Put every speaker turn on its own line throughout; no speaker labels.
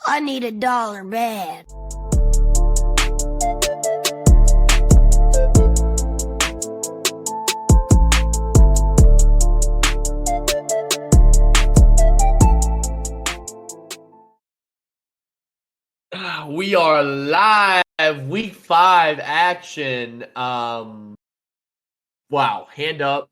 I need $1 bad.
We are live. Week 5 action. Wow. Hand up.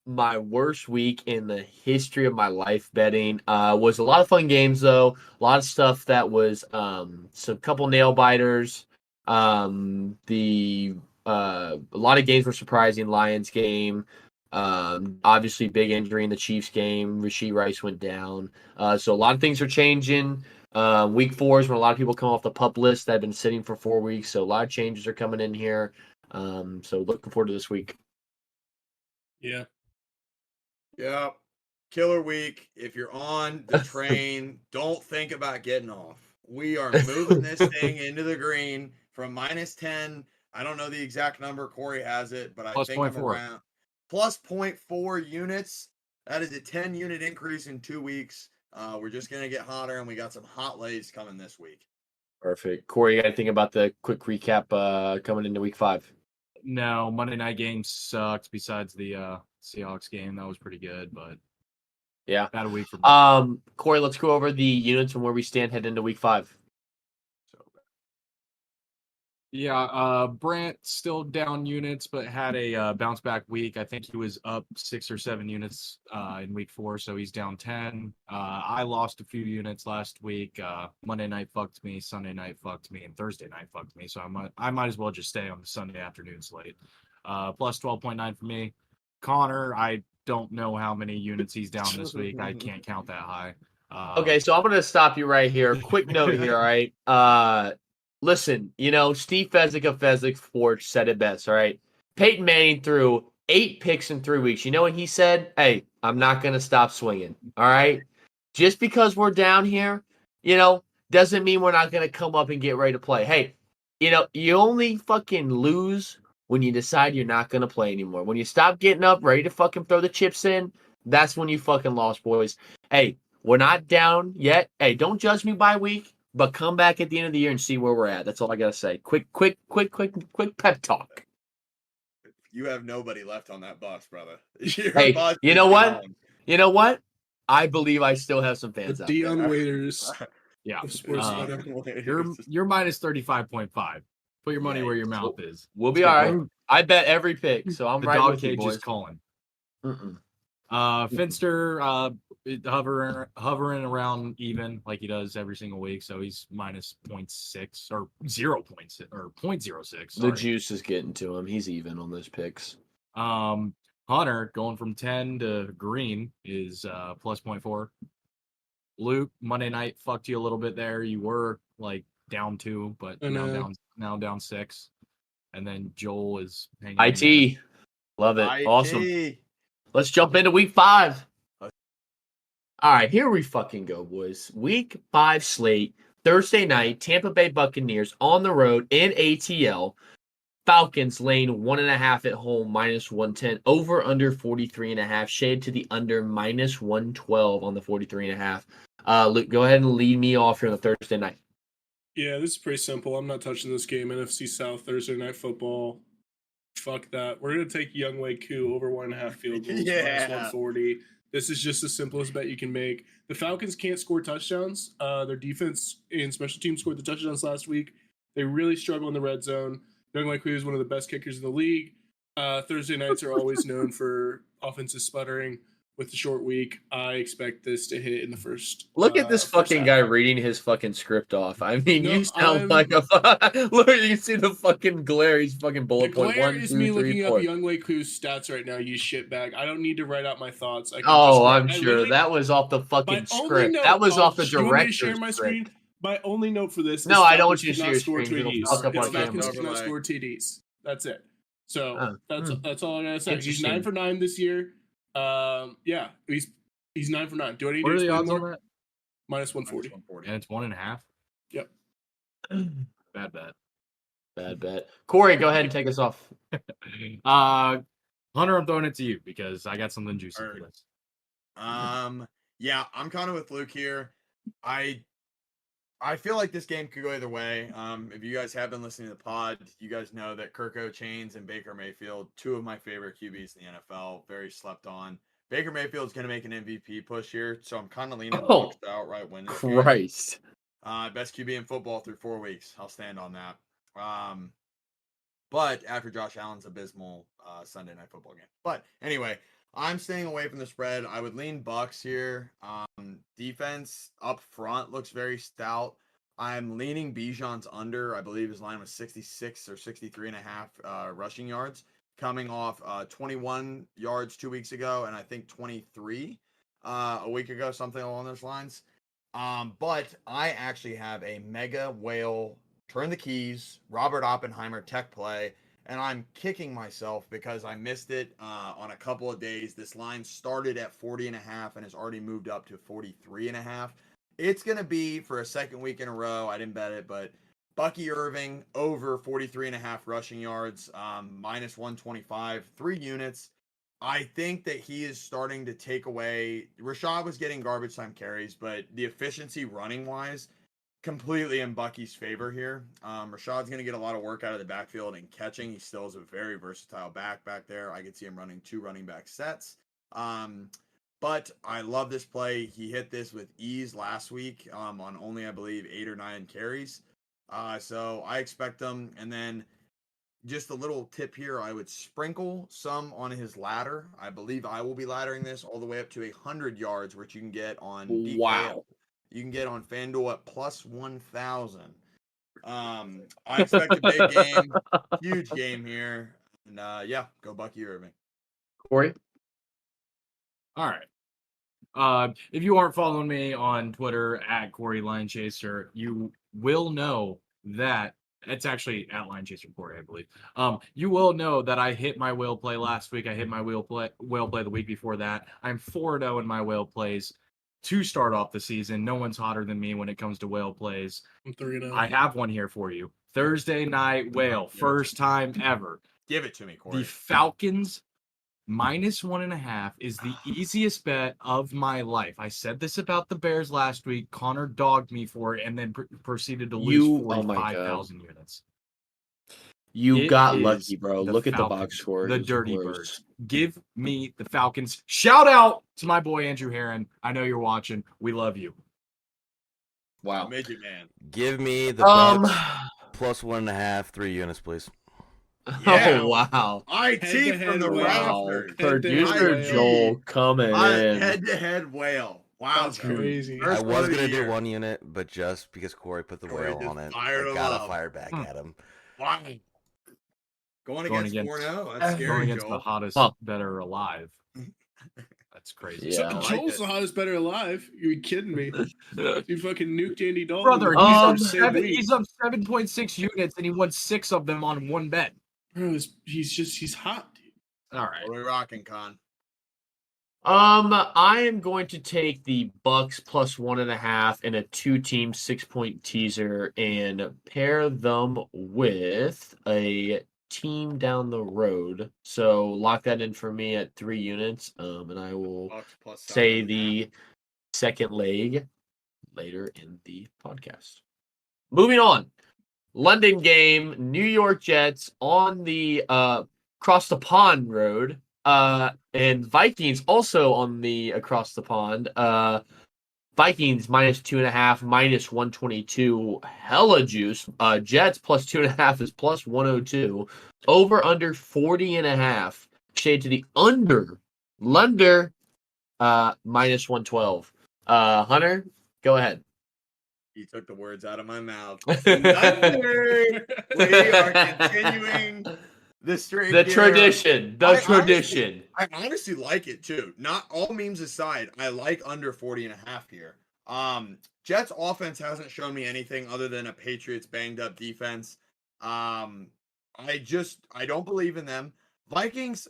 My worst week in the history of my life betting. Was a lot of fun games though. A lot of stuff that was some couple nail biters. A lot of games were surprising. Lions game. Obviously big injury in the Chiefs game. Rashee Rice went down. So a lot of things are changing. Week 4 is when a lot of people come off the pup list that have been sitting for 4 weeks. So a lot of changes are coming in here. So looking forward to this week.
Yeah.
Yep. Killer week. If you're on the train, don't think about getting off. We are moving this thing into the green from -10. I don't know the exact number. Corey has it, but I
Plus
think I'm
0.4.
around plus 0.4 units. That is a 10-unit increase in 2 weeks. We're just going to get hotter, and we got some hot lays coming this week.
Perfect. Corey, you got to think about the quick recap coming into week 5.
No, Monday night game sucked besides the Seahawks game. That was pretty good, but
yeah.
Bad week for me.
Corey, let's go over the units and where we stand heading into week 5.
Yeah, Brant still down units, but had a bounce back week. I think he was up 6 or 7 units in week 4, so he's down 10. I lost a few units last week. Monday night fucked me, Sunday night fucked me, and Thursday night fucked me. So I might as well just stay on the Sunday afternoon slate. Plus 12.9 for me. Connor, I don't know how many units he's down this week. I can't count that high.
Okay, so I'm going to stop you right here. Quick note here, all right? Listen, Steve Fezzik of Fezzik Sports said it best, all right? Peyton Manning threw 8 picks in 3 weeks. You know what he said? Hey, I'm not going to stop swinging, all right? Just because we're down here, doesn't mean we're not going to come up and get ready to play. Hey, you only fucking lose when you decide you're not going to play anymore. When you stop getting up, ready to fucking throw the chips in, that's when you fucking lost, boys. Hey, we're not down yet. Hey, don't judge me by week. But come back at the end of the year and see where we're at. That's all I gotta say. Quick pep talk.
You have nobody left on that bus, brother.
Hey, you know what? You know what? I believe I still have some fans out there.
Dion Waiters.
Yeah.
Sports
You're minus 35.5. Put your money where your mouth is.
We'll be all right. I bet every pick, so I'm
the
right
dog
with you,
cage
boys.
is calling. Finster hovering around even like he does every single week, so he's minus 0.6 or 0.6 or 0.06.
The juice is getting to him. He's even on those picks.
Hunter going from 10 to green is plus 0.4. Luke, Monday night fucked you a little bit there. You were like down 2, but now down 6. And then Joel is hanging
IT. Love it.
IT.
Awesome. Let's jump into week 5. All right, here we fucking go, boys. Week 5 slate, Thursday night, Tampa Bay Buccaneers on the road in ATL. Falcons laying 1.5 at home, minus 110. Over under 43.5. Shade to the under, minus 112 on the 43.5. Luke, go ahead and lead me off here on the Thursday night.
Yeah, this is pretty simple. I'm not touching this game. NFC South Thursday night football. Fuck that. We're gonna take Younghoe Koo over 1.5 field goals. Minus 140. This is just the simplest bet you can make. The Falcons can't score touchdowns. Their defense and special teams scored the touchdowns last week. They really struggle in the red zone. Younghoe Koo is one of the best kickers in the league. Thursday nights are always known for offensive sputtering. With the short week, I expect this to hit in the first.
Look at this fucking guy reading his fucking script off. I mean, you sound like a look. You can see the fucking glare. He's fucking bullet point.
The glare
1,
is
2,
me
3,
looking
4.
up Younghoe Koo's stats right now. You shitbag. I don't need to write out my thoughts.
I'm sure that was off the fucking script. That was off the director's
share my
script.
screen. My only note for this.
No, I don't want you to share your
score
screen.
TDs. Falcons cannot score TDs. That's it. So that's all I gotta say. He's 9 for 9 this year. Yeah, he's 9 for 9. Do I need to explain
odds
more?
on that?
Minus 140.
And it's 1.5.
Yep.
Bad bet.
Corey, go ahead and take us off.
Hunter, I'm throwing it to you because I got something juicy for this.
Yeah, I'm kind of with Luke here. I I feel like this game could go either way. If you guys have been listening to the pod, you guys know that Kirko Chains and Baker Mayfield, two of my favorite QBs in the NFL, very slept on. Baker Mayfield's going to make an MVP push here, so I'm kind of leaning
Oh,
Bucs outright win this game.
Christ.
Best QB in football through 4 weeks. I'll stand on that. But after Josh Allen's abysmal Sunday Night Football game. But anyway, I'm staying away from the spread. I would lean Bucs here. Defense up front looks very stout. I'm leaning Bijan's under. I believe his line was 66 or 63 and a half rushing yards, coming off 21 yards 2 weeks ago, and I think 23 a week ago, something along those lines. But I actually have a mega whale turn the keys, Robert Oppenheimer tech play, and I'm kicking myself because I missed it on a couple of days. This line started at 40 and a half and has already moved up to 43 and a half. It's going to be for a second week in a row. I didn't bet it, but Bucky Irving over 43 and a half rushing yards, minus 125, 3 units. I think that he is starting to take away. Rashad was getting garbage time carries, but the efficiency running wise, completely in Bucky's favor here. Rashad's going to get a lot of work out of the backfield and catching. He still is a very versatile back there. I could see him running 2 running back sets. But I love this play. He hit this with ease last week on only, I believe, 8 or 9 carries. So I expect them. And then just a little tip here, I would sprinkle some on his ladder. I believe I will be laddering this all the way up to 100 yards, which you can get on DK.
Wow.
You can get on FanDuel at plus 1,000. I expect a big game, huge game here. And yeah, go Bucky Irving.
Corey?
All right. If you aren't following me on Twitter at Corey Line Chaser, you will know that it's actually at Line Chaser Corey, I believe. You will know that I hit my whale play last week. I hit my whale play the week before that. I'm 4-0 in my whale plays to start off the season. No one's hotter than me when it comes to whale plays.
I'm 3-0.
I have one here for you. Thursday night whale, first time ever.
Give it to me, Corey.
The Falcons minus 1.5 is the easiest bet of my life. I said this about the Bears last week. Connor dogged me for it and then proceeded to lose 45,000 units.
You
It
got
is
lucky, bro.
the
Look at the
Falcons,
box score.
The
It's
Dirty
worse.
Birds. Give me the Falcons. Shout out to my boy Andrew Herron. I know you're watching. We love you.
Wow.
Midget man.
Give me the
Um.
Bucks plus 1.5, 3 units, please.
Yeah.
Oh wow.
IT from the
Head-to-head
Wow.
rafters.
Producer
IT.
Joel coming in.
Head-to-head whale. Wow.
That's
dude.
crazy.
First
I
one
was
of the
gonna do
year.
1 unit, but just because Corey put the
Corey
whale
just
on it,
fired
I
him
gotta
up.
fire back at him.
Wow. Going against 4-0. That's
Going
scary,
against
Joel.
the hottest
Huh.
better alive. That's crazy.
Yeah.
So,
I
like
Joel's
it.
the hottest better alive. You kidding me? You fucking nuked Andy Dalton.
Brother,
in
Um,
the same week.
he's up 7.6 units and he won 6 of them on one bet.
Bro, he's hot, dude.
All right.
What are we rocking, Con?
I am going to take the Bucks plus 1.5 in a 2-team 6-point teaser and pair them with a team down the road. So lock that in for me at 3 units. And I will
Bucks plus
say
7.5.
the second leg later in the podcast. Moving on. London game, New York Jets on the across the pond road. And Vikings also on the across the pond. Vikings minus 2.5, minus 122, hella juice. Jets plus 2.5 is plus 102. Over under 40.5. Shade to the under. Lunder minus 112. Hunter, go ahead.
You took the words out of my mouth. Thunder! We are continuing the streak.
The
here.
tradition. The
I
tradition.
I honestly like it too. Not all memes aside, I like under 40.5 here. Jets offense hasn't shown me anything other than a Patriots banged up defense. I don't believe in them. Vikings,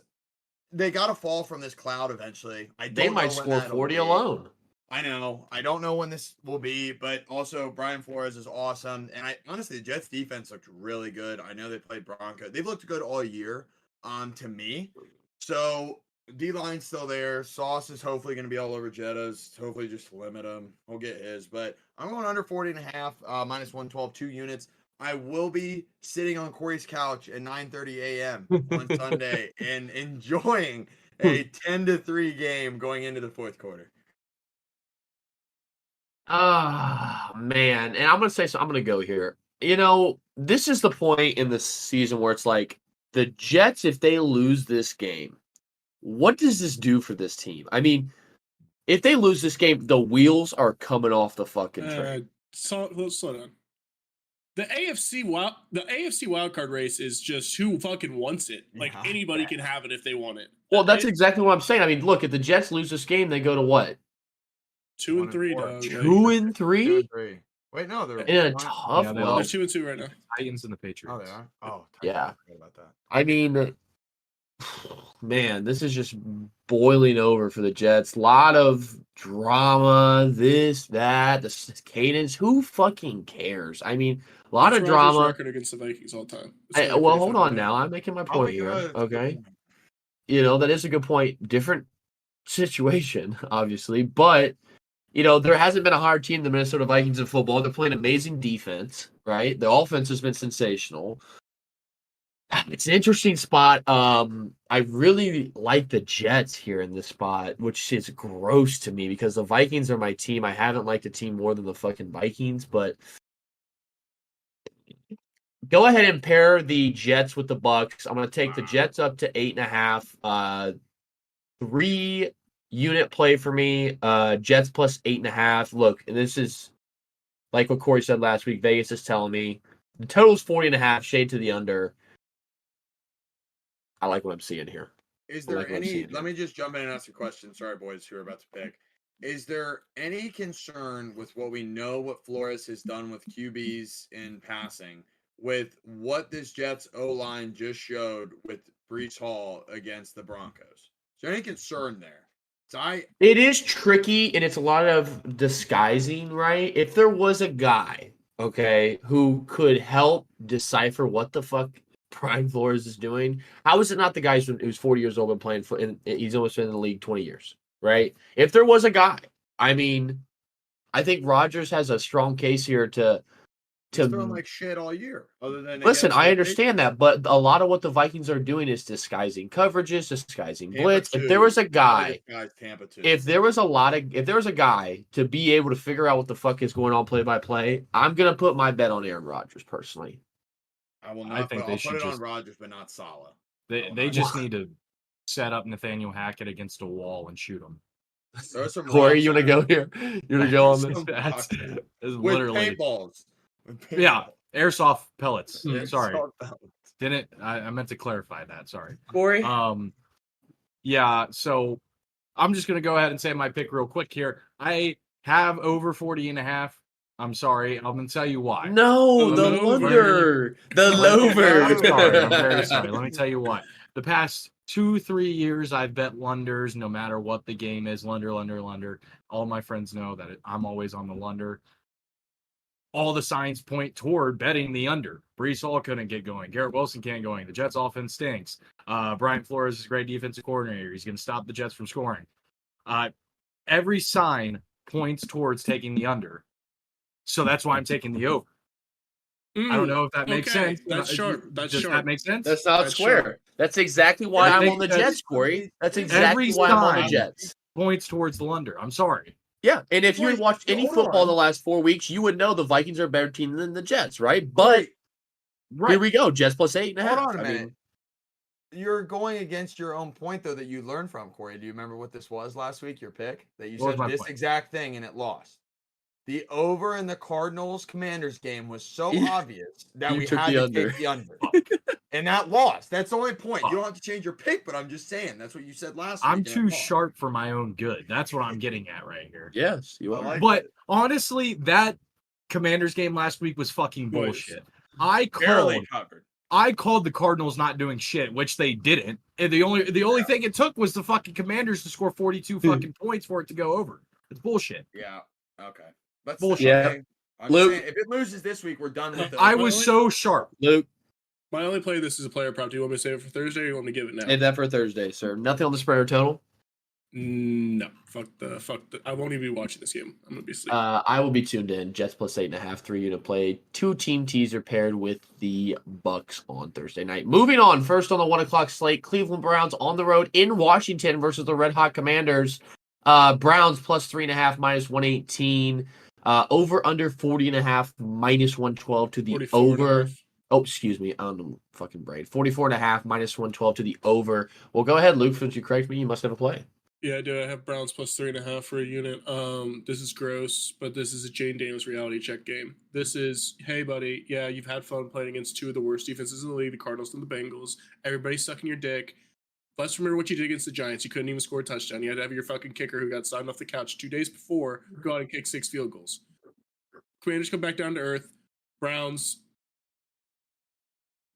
they got to fall from this cloud eventually.
They might score 40 alone.
I know. I don't know when this will be, but also Brian Flores is awesome. And honestly, the Jets defense looked really good. I know they played Broncos. They've looked good all year, to me. So D-line's still there. Sauce is hopefully going to be all over Jetta's. Hopefully just limit him. We'll get his. But I'm going under 40.5, minus 112, 2 units. I will be sitting on Corey's couch at 9:30 a.m. on Sunday and enjoying a 10-3 game going into the fourth quarter.
Ah, man. And I'm going to say so. I'm going to go here. You know, this is the point in the season where it's like the Jets, if they lose this game, what does this do for this team? I mean, if they lose this game, the wheels are coming off the fucking train.
Let's slow down. The AFC wildcard race is just who fucking wants it. Like anybody can have it if they want it.
Well, that's exactly what I'm saying. I mean, look, if the Jets lose this game, they go to what?
2-3,
4.
dog.
2-3?
Wait, no, they're
In a
one-
tough
Yeah, they
well,
They're 2-2 right now.
Titans and the
Oh,
Patriots.
they are. Oh,
Yeah.
I forgot about that.
I mean, man, this is just boiling over for the Jets. A lot of drama, this, that, the cadence. Who fucking cares? I mean, a lot
What's
of
Rodgers'
drama.
record against the Vikings all time.
Well, hold on now. I'm making my point here. Okay. You know, that is a good point. Different situation, obviously. But, you know, there hasn't been a hard team, the Minnesota Vikings in football. They're playing amazing defense, right? The offense has been sensational. It's an interesting spot. I really like the Jets here in this spot, which is gross to me because the Vikings are my team. I haven't liked a team more than the fucking Vikings, but go ahead and pair the Jets with the Bucks. I'm going to take the Jets up to 8.5. 3-unit play for me. Jets plus 8.5. Look, and this is like what Corey said last week. Vegas is telling me the total is 40.5. Shade to the under. I like what I'm seeing here.
Is
I
there
like what I'm
any?
seeing
Let me just jump in and ask a question. Sorry, boys, who are about to pick. Is there any concern with what we know what Flores has done with QBs in passing, with what this Jets O-line just showed with Breece Hall against the Broncos? Is there any concern there? So
It is tricky, and it's a lot of disguising, right? If there was a guy, okay, who could help decipher what the fuck Brian Flores is doing, how is it not the guy who's 40 years old and playing and he's almost been in the league 20 years, right? If there was a guy, I mean, I think Rodgers has a strong case here to
he's throwing like shit all year. Other than
listen.
against
I
the
understand that, but a lot of what the Vikings are doing is disguising coverages, disguising
Tampa
blitz. If there was a guy,
Tampa too.
if there was a guy to be able to figure out what the fuck is going on play by play, I'm gonna put my bet on Aaron Rodgers personally.
I will
I
not.
think
I'll
they
put
should
it on
just-
Rodgers, but not Salah.
They just need to set up Nathaniel Hackett against a wall and shoot him.
Throw some
Corey,
rocks
you wanna
at
go
him.
here? You wanna go on this?
Some
That's,
rocks at him.
that's
With
literally
paintballs.
yeah, airsoft pellets.
Mm.
Sorry, didn't I meant to clarify that. Sorry.
Corey?
Yeah, so I'm just going to go ahead and say my pick real quick here. I have over 40.5. I'm sorry. I'm going to tell you why.
No, the
Lover.
Lunder. The Lover.
I'm sorry. I'm very sorry. Let me tell you what. The past 2-3 years, I've bet Lunders no matter what the game is. Lunder. All my friends know that I'm always on the Lunder. All the signs point toward betting the under. Breece Hall couldn't get going. Garrett Wilson can't going. The Jets offense stinks. Brian Flores is a great defensive coordinator. He's going to stop the Jets from scoring. Every sign points towards taking the under. So that's why I'm taking the over. I don't know if that makes
okay,
sense.
that's sharp. That's
Does
sharp.
that make sense?
That's not
That's
square.
sharp.
That's exactly why
I
I'm
think
on the
that's-
Jets, Corey. That's exactly
Every
why I'm on the
sign-
Jets.
Points towards the under. I'm sorry.
Yeah, and if you had
Wait,
watched any
hold
football
on.
the last 4 weeks, you would know the Vikings are a better team than the Jets, right? But
Wait,
here we go, Jets plus 8.5.
hold on a
I
minute.
mean,
You're going against your own point though that you learned from, Corey. Do you remember what this was last week? Your pick that you
What was
said
my
this
point?
exact thing and it lost. The over in the Cardinals Commanders game was so obvious that
You
we
took
had
the
to
under.
take the under, and that lost. That's the only point. You don't have to change your pick, but I'm just saying that's what you said last week.
I'm
and it
too
lost.
sharp for my own good. That's what I'm getting at right here.
yes, you
I
are.
like
But
it.
honestly, that Commanders game last week was fucking
Was.
bullshit. I
Barely covered.
called the Cardinals not doing shit, which they didn't. And the only thing it took was the fucking Commanders to score 42 fucking points for it to go over. It's bullshit.
Yeah. Okay. That's
Bullshit.
Yeah.
okay. I'm
Luke-
saying, if it loses this week, we're done with it.
I was so sharp.
Luke,
My only play this is a player prop. Do you want me to save it for Thursday, or you want me to give it now?
Save that for Thursday, sir. Nothing on the spread or total.
No, fuck the. I won't even be watching this game. I'm gonna be asleep.
I will be tuned in. Jets plus 8.5, 3-unit play. 2-team teaser paired with the Bucks on Thursday night. Moving on, first on the 1 o'clock slate, Cleveland Browns on the road in Washington versus the Red Hot Commanders. Browns plus 3.5, minus 118. Over under 40.5, minus 112 to the
44
over.
and a half.
Oh, excuse me. I'm the fucking brain. 44.5, minus 112 to the over. Well, go ahead, Luke. Since you correct me, you must have a play.
Yeah, I do. I have Browns plus 3.5 for a unit. This is gross, but this is a Jane Daniels reality check game. This is, hey, buddy, yeah, you've had fun playing against two of the worst defenses in the league, the Cardinals and the Bengals. Everybody's sucking your dick. Let's remember what you did against the Giants. You couldn't even score a touchdown. You had to have your fucking kicker who got signed off the couch 2 days before go out and kick 6 field goals. Commanders come back down to earth. Browns.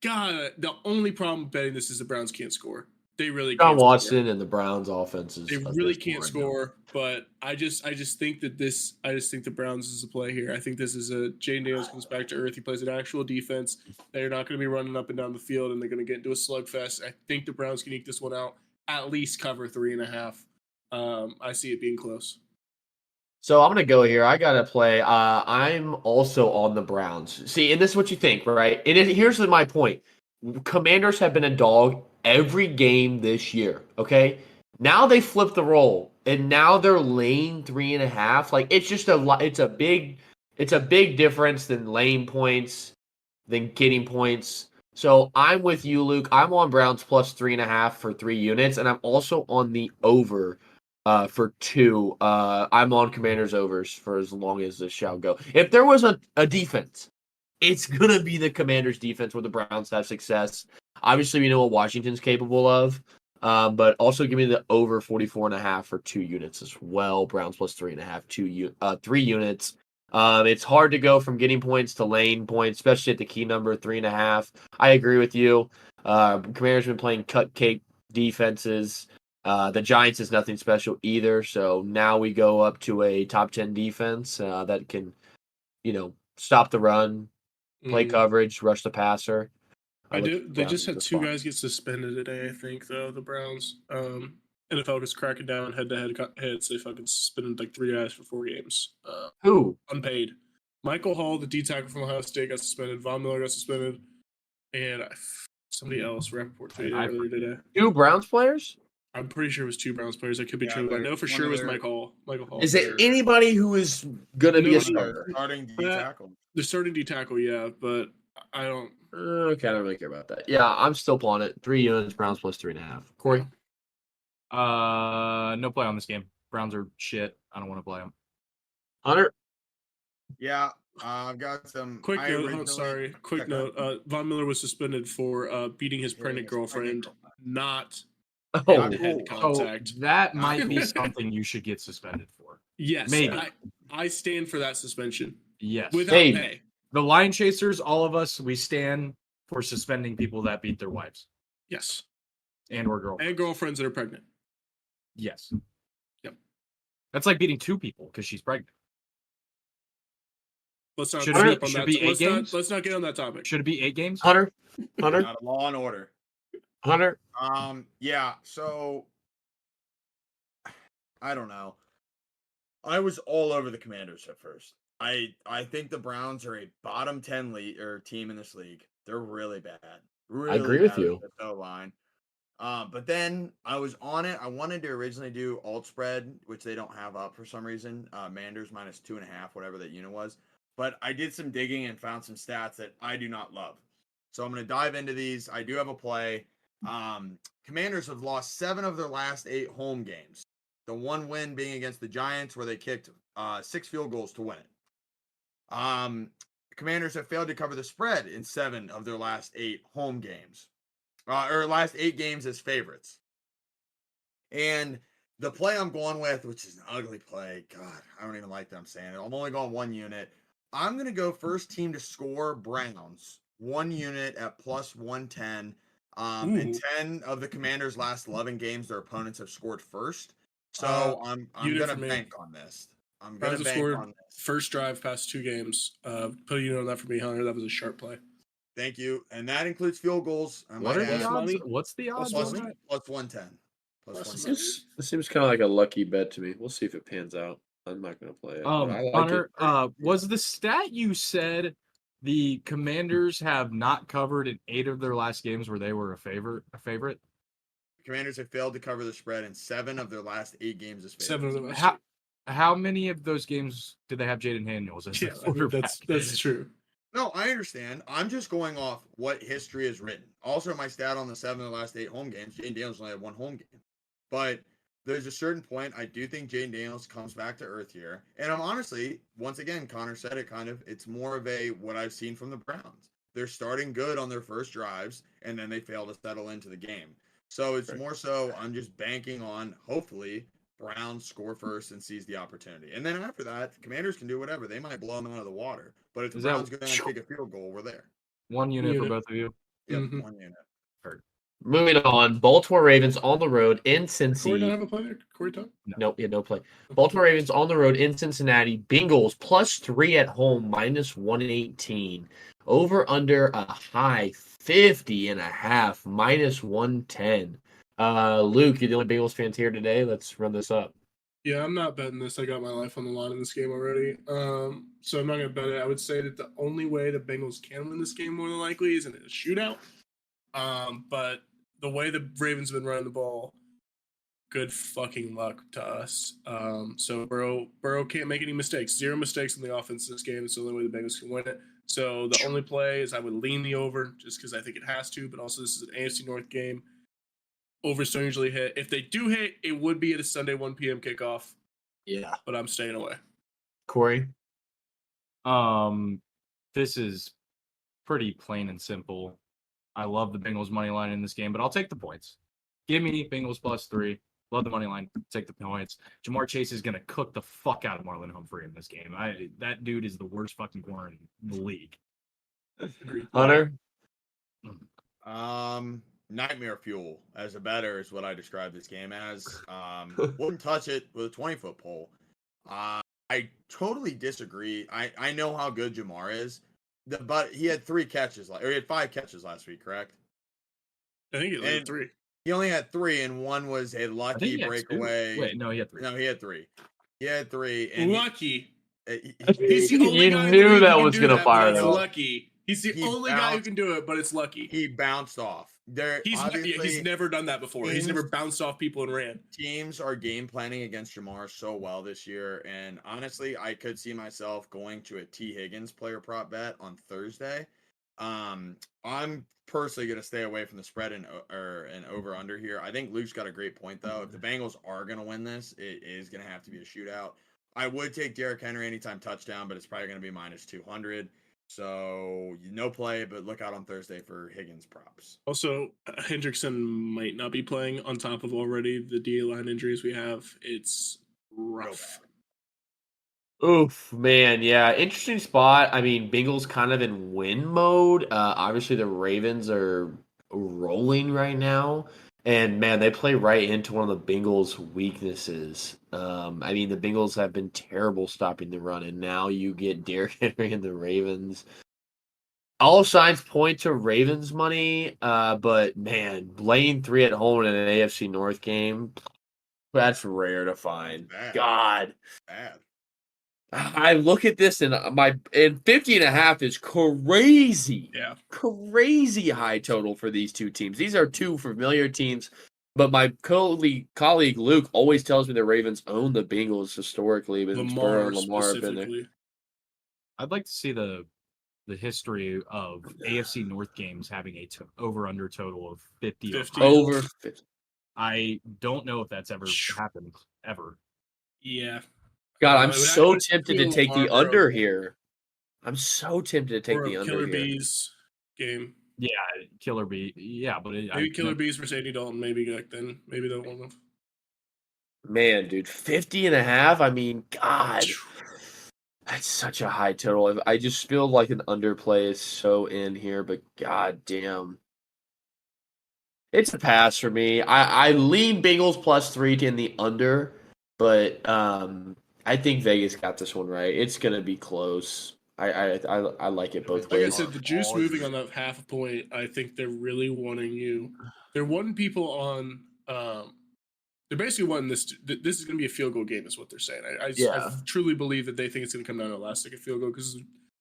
God, the only problem with betting this is the Browns can't score. They really
John
can't score.
Watson and the Browns offenses.
They really can't score, but I just think that the Browns is a play here. I think this is a Jane Daniels comes back to earth. He plays an actual defense. They're not going to be running up and down the field, and they're going to get into a slugfest. I think the Browns can eke this one out, at least cover 3.5. I see it being close.
So I'm going to go here. I got to play. I'm also on the Browns. See, and this is what you think, right? Here's my point. Commanders have been a dog every game this year, okay? Now they flip the role, and now they're laying 3.5. Like, it's just it's a big difference than laying points, than getting points. So I'm with you, Luke. I'm on Browns plus 3.5 for 3 units, and I'm also on the over for 2. I'm on Commanders overs for as long as this shall go. If there was a defense, it's going to be the Commanders defense where the Browns have success. Obviously, we know what Washington's capable of, but also give me the over 44.5 for 2 units as well. Browns plus 3.5, 3 units. It's hard to go from getting points to laying points, especially at the key number 3.5. I agree with you. Commanders have been playing cupcake defenses. The Giants is nothing special either. So now we go up to a top 10 defense that can, stop the run, play coverage, rush the passer.
They just had 2 guys get suspended today, I think, though, the Browns. NFL was cracking down head-to-head hits. They fucking suspended like 3 guys for 4 games.
Who?
Unpaid. Michael Hall, the D-tackle from Ohio State, got suspended. Von Miller got suspended. And somebody else, Rappaport tweeted earlier today.
2 Browns players?
I'm pretty sure it was 2 Browns players. That could be true. I know for sure it was Michael Hall.
Is it anybody who is going to be a starter?
Starting D-tackle.
The starting D-tackle, yeah, but I don't.
Okay, I don't really care about that. Yeah, I'm still pulling it. 3 units, Browns plus 3.5. Corey?
No play on this game. Browns are shit. I don't want to play them.
Hunter?
Yeah, I've got some.
Quick note. Von Miller was suspended for beating his pregnant girlfriend, not
Oh,
head contact.
That might be something you should get suspended for.
Yes,
Maybe.
I stand for that suspension
Yes.
without
Hey.
pay.
The Lion Chasers, all of us, we stand for suspending people that beat their wives
Yes,
or girlfriends.
and girlfriends that are pregnant.
Yes.
Yep.
That's like beating 2 people because she's pregnant.
Let's not
Should
get
it
up on
be-
that.
should it be 8 games?
Let's not get on that topic.
Should it be 8 games?
Hunter?
Not a Law and Order.
Hunter?
Yeah. So I don't know. I was all over the Commanders at first. I think the Browns are a bottom 10 team in this league. They're really bad. Really
I agree with
bad
you.
at the O-line. But then I was on it. I wanted to originally do alt spread, which they don't have up for some reason. Manders minus 2.5, whatever that unit was. But I did some digging and found some stats that I do not love. So I'm going to dive into these. I do have a play. Commanders have lost 7 of their last 8 home games. The one win being against the Giants, where they kicked 6 field goals to win it. Commanders have failed to cover the spread in 7 of their last 8 home games, or last 8 games as favorites. And the play I'm going with, which is an ugly play, God, I don't even like that I'm saying it. I'm only going 1 unit. I'm going to go first team to score Browns, 1 unit at plus 110. In 10 of the Commanders' last 11 games, their opponents have scored first. So I'm going to bank on this. I'm going to bank on this.
First drive past 2 games. Put a unit on that for me, Hunter. That was a sharp play.
Thank you. And that includes field goals. I
What
might
are the
add.
Plus
odds?
money?
What's the odds
Plus
on
money?
that?
Plus 110. Plus
Plus
110.
money?
This seems kind of like a lucky bet to me. We'll see if it pans out. I'm not gonna play it. But I like
Hunter,
it.
was the stat you said the Commanders have not covered in 8 of their last games where they were a favorite?
Commanders have failed to cover the spread in 7 of their last 8 games as favorites.
7 of them.
How many of those games did they have Jaden Daniels as
Yeah,
the
I mean,
quarterback?
that's true.
No, I understand. I'm just going off what history has written. Also, my stat on the 7 of the last 8 home games, Jaden Daniels only had 1 home game. But there's a certain point, I do think Jaden Daniels comes back to earth here. And I'm honestly, once again, Connor said it kind of, it's more of a what I've seen from the Browns. They're starting good on their first drives, and then they fail to settle into the game. So it's more so I'm just banking on, hopefully, Browns score first and seize the opportunity. And then after that, the Commanders can do whatever. They might blow them out of the water. But if the
Is that-
Browns go down and kick a field goal, we're there.
1 unit for
Unit.
both of you.
Yep,
Mhm.
1 unit.
Moving on, Baltimore Ravens on the road in
Corey don't
Cincy.
have a play there? Corey Tom?
Nope, yeah, no play. Baltimore Ravens on the road in Cincinnati. Bengals +3 at home, -118. Over under a high 50.5, -110. Luke, you're the only Bengals fans here today. Let's run this up.
Yeah, I'm not betting this. I got my life on the line in this game already. So I'm not gonna bet it. I would say that the only way the Bengals can win this game more than likely is in a shootout. But the way the Ravens have been running the ball, good fucking luck to us. So Burrow can't make any mistakes. 0 mistakes in the offense this game. It's the only way the Bengals can win it. So the only play is I would lean the over just because I think it has to. But also this is an AFC North game. Overs don't usually hit. If they do hit, it would be at a Sunday 1 p.m. kickoff.
Yeah.
But I'm staying away.
Corey?
This is pretty plain and simple. I love the Bengals money line in this game, but I'll take the points. Give me Bengals +3. Love the money line. Take the points. Jamar Chase is gonna cook the fuck out of Marlon Humphrey in this game. That dude is the worst fucking corner in the league.
Hunter?
Nightmare fuel as a bettor is what I describe this game as. Wouldn't touch it with a 20-foot pole. I totally disagree. I know how good Jamar is, but he had 3 catches, or he had 5 catches last week, correct?
I think it
And-
3.
He only had 3, and one was a
I think
lucky
he had 2.
breakaway.
Wait, no, he had 3.
No, he had 3. He had 3, and
Lucky.
he's
the only
You
guy in the
knew
league
that
who can
was
do
gonna
that,
fire
but it's
though.
lucky. He's the
He
only guy who
bounced-
can do it, but it's lucky.
he bounced off.
He's never done that before. He's
teams-
never bounced off people and ran.
Teams are game planning against Jamar so well this year, and honestly, I could see myself going to a T. Higgins player prop bet on Thursday. I'm personally going to stay away from the spread and over under here. I think Luke's got a great point though. If the Bengals are going to win this, it is going to have to be a shootout. I would take Derrick Henry anytime touchdown, but it's probably going to be -200. So no play, but look out on Thursday for Higgins props.
Also, Hendrickson might not be playing on top of already the DA line injuries we have. It's rough.
Oof, man, yeah, interesting spot. I mean, Bengals kind of in win mode. Obviously, the Ravens are rolling right now, and man, they play right into one of the Bengals' weaknesses. I mean, the Bengals have been terrible stopping the run, and now you get Derrick Henry and the Ravens. All signs point to Ravens money, but man, laying 3 at home in an AFC North game, that's rare to find.
Bad.
God.
Bad.
I look at this and 50.5 is crazy.
Yeah.
Crazy high total for these two teams. These are 2 familiar teams, but my colleague Luke always tells me the Ravens own the Bengals historically, but Burrow and Lamar have been there.
specifically.
I'd like to see the history of AFC North games having a over/under total of 50.
50.
Over 50.
I don't know if that's ever happened ever.
Yeah.
God, I'm
It would
so
actually
tempted to
feel
take the
Lamar
under
Burrow.
here. I'm so tempted to take
Or
the
a
under
Killer
here.
Bees game.
Yeah, Killer Bee. Yeah, but
Maybe Killer Bees versus Andy Dalton. Maybe back then. Maybe that one.
Man, dude, 50.5. I mean, God, that's such a high total. I just feel like an underplay is so in here, but god damn. It's a pass for me. I lean Bengals +3 in the under, but I think Vegas got this one right. It's gonna be close. I like it both
Like I
ways.
said, the juice
All
moving
juice.
on that half a point, I think they're really wanting you. They're wanting people on. They're basically wanting this. This is going to be a field goal game, is what they're saying. I
Yeah.
truly believe that they think it's going to come down to a last second field goal because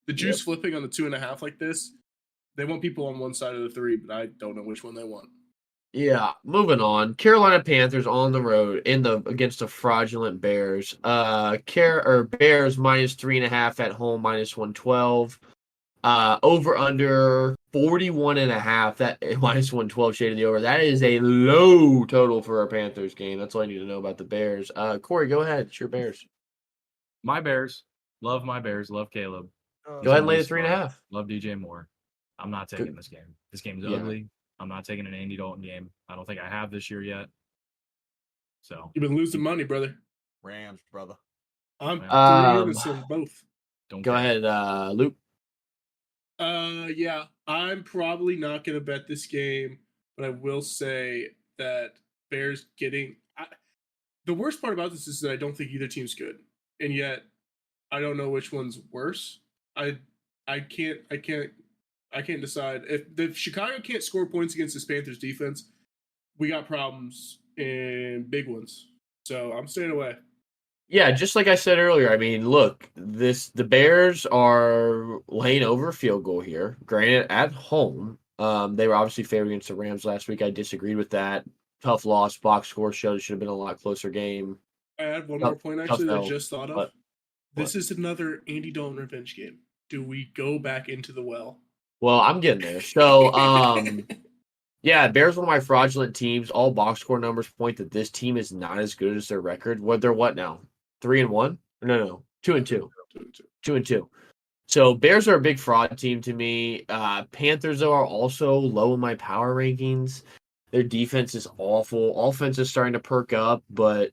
the juice flipping on the 2.5 like this. They want people on one side of the 3, but I don't know which one they want.
Yeah, moving on. Carolina Panthers on the road against the fraudulent Bears. Bears minus 3.5 at home, minus 112. Over under 41.5. That minus 112 shade of the over. That is a low total for a Panthers game. That's all I need to know about the Bears. Corey, go ahead. It's your Bears.
My Bears. Love my Bears. Love Caleb.
Go ahead and lay the 3.5.
Love DJ Moore. I'm not taking this game. This game's ugly. I'm not taking an Andy Dalton game. I don't think I have this year yet. So
You've been losing money, brother.
Rams, brother.
I'm 3 units in both.
don't
Go
care.
ahead, Luke.
Yeah, I'm probably not going to bet this game, but I will say that Bears getting. The worst part about this is that I don't think either team's good, and yet I don't know which one's worse. I can't decide. If Chicago can't score points against this Panthers defense, we got problems and big ones. So I'm staying away.
Yeah, just like I said earlier, I mean, look, the Bears are laying over a field goal here. Granted, at home, they were obviously favored against the Rams last week. I disagreed with that. Tough loss. Box score showed it should have been a lot closer game.
I had one more point actually that I
L.
just thought of.
What?
This is another Andy Dalton revenge game. Do we go back into the well?
Well, I'm getting there. So, yeah, Bears one of my fraudulent teams. All box score numbers point that this team is not as good as their record. They're what now? 3-1? No, 2-2. 2-2. So Bears are a big fraud team to me. Panthers though are also low in my power rankings. Their defense is awful. Offense is starting to perk up, but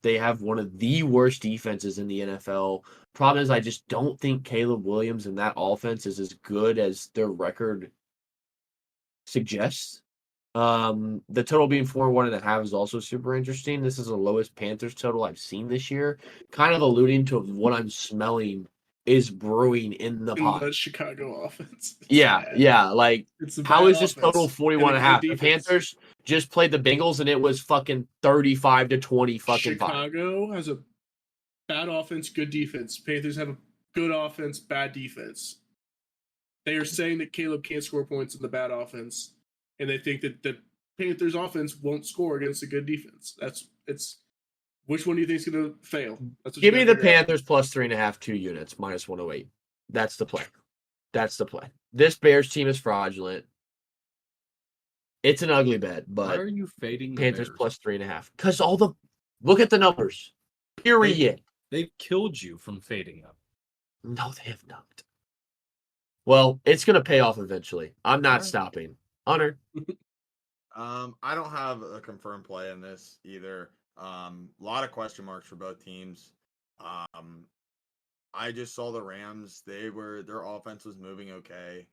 they have one of the worst defenses in the NFL. Problem is, I just don't think Caleb Williams and that offense is as good as their record suggests. The total being 41.5 is also super interesting. This is the lowest Panthers total I've seen this year, kind of alluding to what I'm smelling is brewing in the pot.
The Chicago offense.
Yeah. Like,
It's a
how
bad
is this
offense
total 41.5?
and a
The
good defense.
Panthers just played the Bengals and it was fucking 35-20 fucking five.
Chicago has a bad offense, good defense. Panthers have a good offense, bad defense. They are saying that Caleb can't score points in the bad offense, and they think that the Panthers offense won't score against a good defense. Which one do you think is going to fail? That's what
Give
you
me
gotta
the
figure out.
Panthers plus 3.5, 2 units, minus 108. That's the play. This Bears team is fraudulent. It's an ugly bet,
Why
but
are you fading the
Panthers
Bears?
plus 3.5. Because look at the numbers. Period.
They've killed you from fading them.
No, they have not. Well, it's going to pay off eventually. I'm not stopping. Hunter.
I don't have a confirmed play in this either. A lot of question marks for both teams. I just saw the Rams. Their offense was moving okay.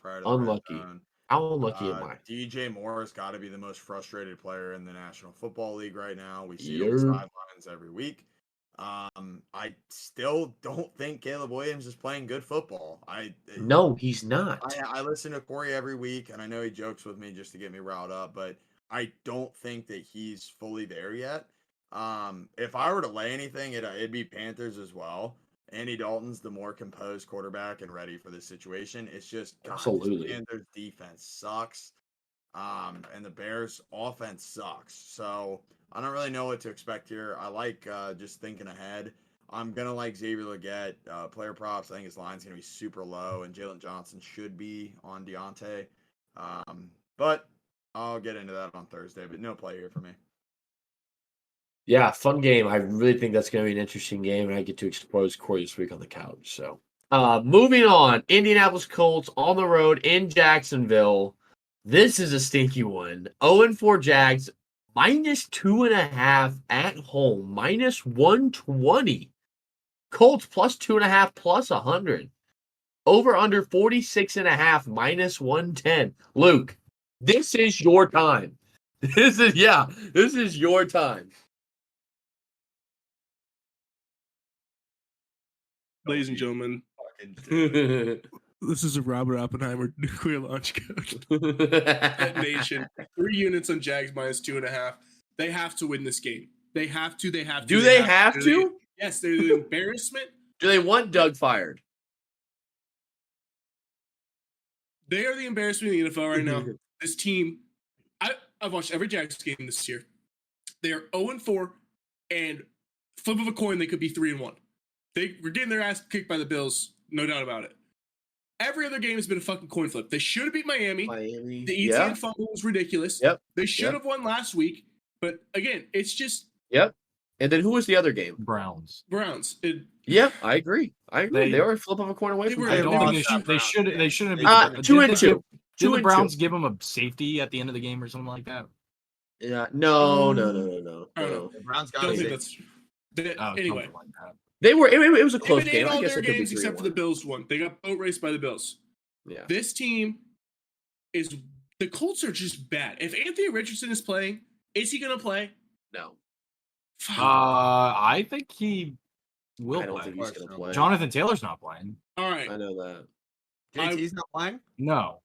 Prior to the red
Unlucky.
zone.
How unlucky am I?
DJ Moore has got to be the most frustrated player in the National Football League right now. We see it on the
Yeah.
sidelines every week. I still don't think Caleb Williams is playing good football.
No, he's not.
I listen to Corey every week, and I know he jokes with me just to get me riled up, but I don't think that he's fully there yet. If I were to lay anything, it'd be Panthers as well. Andy Dalton's the more composed quarterback and ready for this situation. It's just
Absolutely.
this Panthers defense sucks, and the Bears offense sucks. So I don't really know what to expect here. I like just thinking ahead. I'm gonna like Xavier Legette, player props. I think his line's gonna be super low, and Jalen Johnson should be on Deontay. But I'll get into that on Thursday. But no play here for me.
Yeah, fun game. I really think that's going to be an interesting game, and I get to expose Corey this week on the couch. So, moving on, Indianapolis Colts on the road in Jacksonville. This is a stinky one. 0-4 Jags, minus 2.5 at home, minus 120. Colts plus 2.5, plus 100. Over under 46.5, minus 110. Luke, this is your time. This is your time.
Ladies and gentlemen,
fucking do it.
This is a Robert Oppenheimer nuclear launch code. Pet Nation. 3 units on Jags minus 2.5. They have to win this game. They have to. They have to.
Do they have to?
Yes, they're the embarrassment.
Do they want Doug fired?
They are the embarrassment in the NFL right now. This team, I've watched every Jags game this year. They are 0-4, and flip of a coin, they could be 3-1. They were getting their ass kicked by the Bills, no doubt about it. Every other game has been a fucking coin flip. They should have beat Miami. The ETN fumble was ridiculous.
Yep.
They should have won last week, but again, it's just
Yep. And then who was the other game?
Browns.
Yeah, I agree. They were a flip of a coin away
they
from
were-
I
it.
don't think
lost
they should. They shouldn't be.
2-2.
Did the Browns give them a safety at the end of the game or something like that?
Yeah. No.
I don't know.
The Browns got
Don't
it.
think that's anyway.
Something like that.
They were. It was a
They've
close
been
game.
in
I
all
guess
their
it could be
games except for the
3-1.
Bills one. They got boat raced by the Bills.
Yeah.
This team is the Colts are just bad. If Anthony Richardson is playing, is he going to play?
No.
Fuck.
I think he will
I don't
play.
think he's gonna play.
Jonathan Taylor's not playing.
All right.
I know that.
JT's not playing?
No.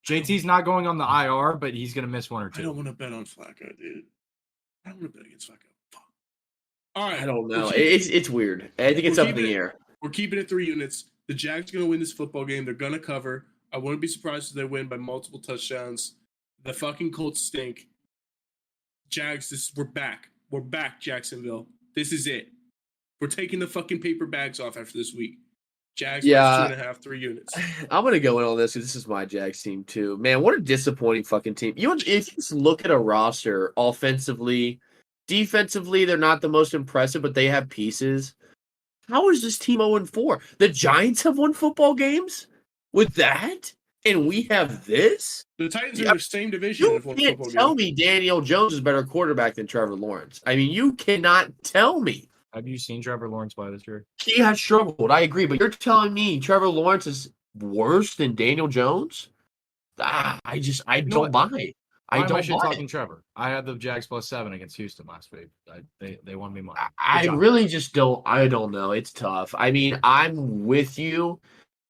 JT's not going on the IR, but he's going to miss one or
I don't
two.
want to bet on Flacco, dude. I don't want to bet against Flacco. Fuck. All right.
I don't know.
We're keeping-
It's weird. I think it's
We're
up in the
keeping it-
air.
We're keeping it 3 units. The Jags are going to win this football game. They're going to cover. I wouldn't be surprised if they win by multiple touchdowns. The fucking Colts stink. Jags, we're back. We're back, Jacksonville. This is it. We're taking the fucking paper bags off after this week. Jags
Yeah.
minus 2.5, 3 units.
I'm gonna go in on this because this is my Jags team too. Man, what a disappointing fucking team. If you just look at a roster offensively, defensively, they're not the most impressive, but they have pieces. How is this team 0-4? The Giants have won football games with that, and we have this.
The Titans are
Yeah.
in their same division.
You
and have won
can't
football
tell
games.
me Daniel Jones is a better quarterback than Trevor Lawrence. I mean, you cannot tell me.
Have you seen Trevor Lawrence play this year?
He has struggled. I agree, but you're telling me Trevor Lawrence is worse than Daniel Jones? I don't buy it. I
Why am I
don't
shit
buy
talking
it.
Trevor? I had the Jags +7 against Houston last week. They won me money.
I
Good job.
really just don't. I don't know. It's tough. I mean, I'm with you.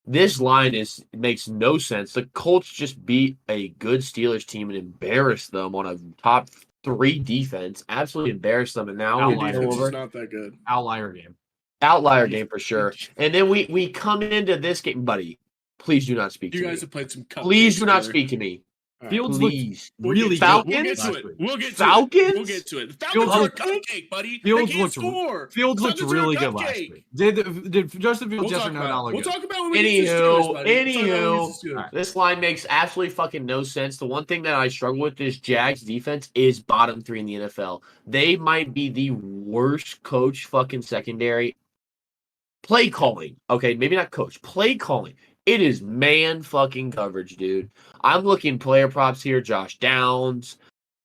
This line makes no sense. The Colts just beat a good Steelers team and embarrassed them on a top 3 defense. Absolutely embarrassed them, and now
Their
we
Outlier.
go
defense
over
is not that good.
Outlier game.
outlier game for sure. And then we come into this game, buddy. Please do not speak
You
to
guys
me.
have played some cupcakes.
Please do not
together.
speak to me.
All right.
Fields looked
Please.
really
Falcons?
We'll
good
get to
last
it.
week.
We'll get to
Falcons?
it. We'll get to it. The Falcons are a cupcake, buddy.
Fields
they can't
looked-
score.
Fields looked
Falcons are a
really good last
cupcake.
week. Did Justin Fields
We'll
yes
talk
or no
about
not
it.
look
We'll
good?
talk about it when we get to the Steelers, buddy. We'll talk about it when we get to the Steelers.
This line makes absolutely fucking no sense. The one thing that I struggle with is Jags defense is bottom 3 in the NFL. They might be the worst coach fucking secondary. Play calling. Okay, maybe not coach. Play calling. It is man fucking coverage, dude. I'm looking player props here. Josh Downs.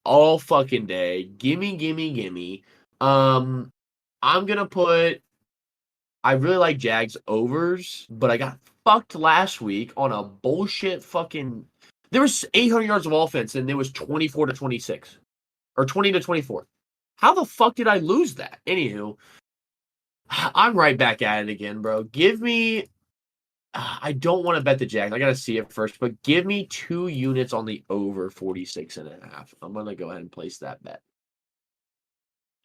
All fucking day. Gimme. I'm gonna put. I really like Jags overs, but I got fucked last week on a bullshit fucking. There was 800 yards of offense, and it was 24-26 or 20-24. How the fuck did I lose that? Anywho, I'm right back at it again, bro. Give me. I don't want to bet the Jags. I gotta see it first, but give me 2 units on the over 46.5. I'm gonna go ahead and place that bet.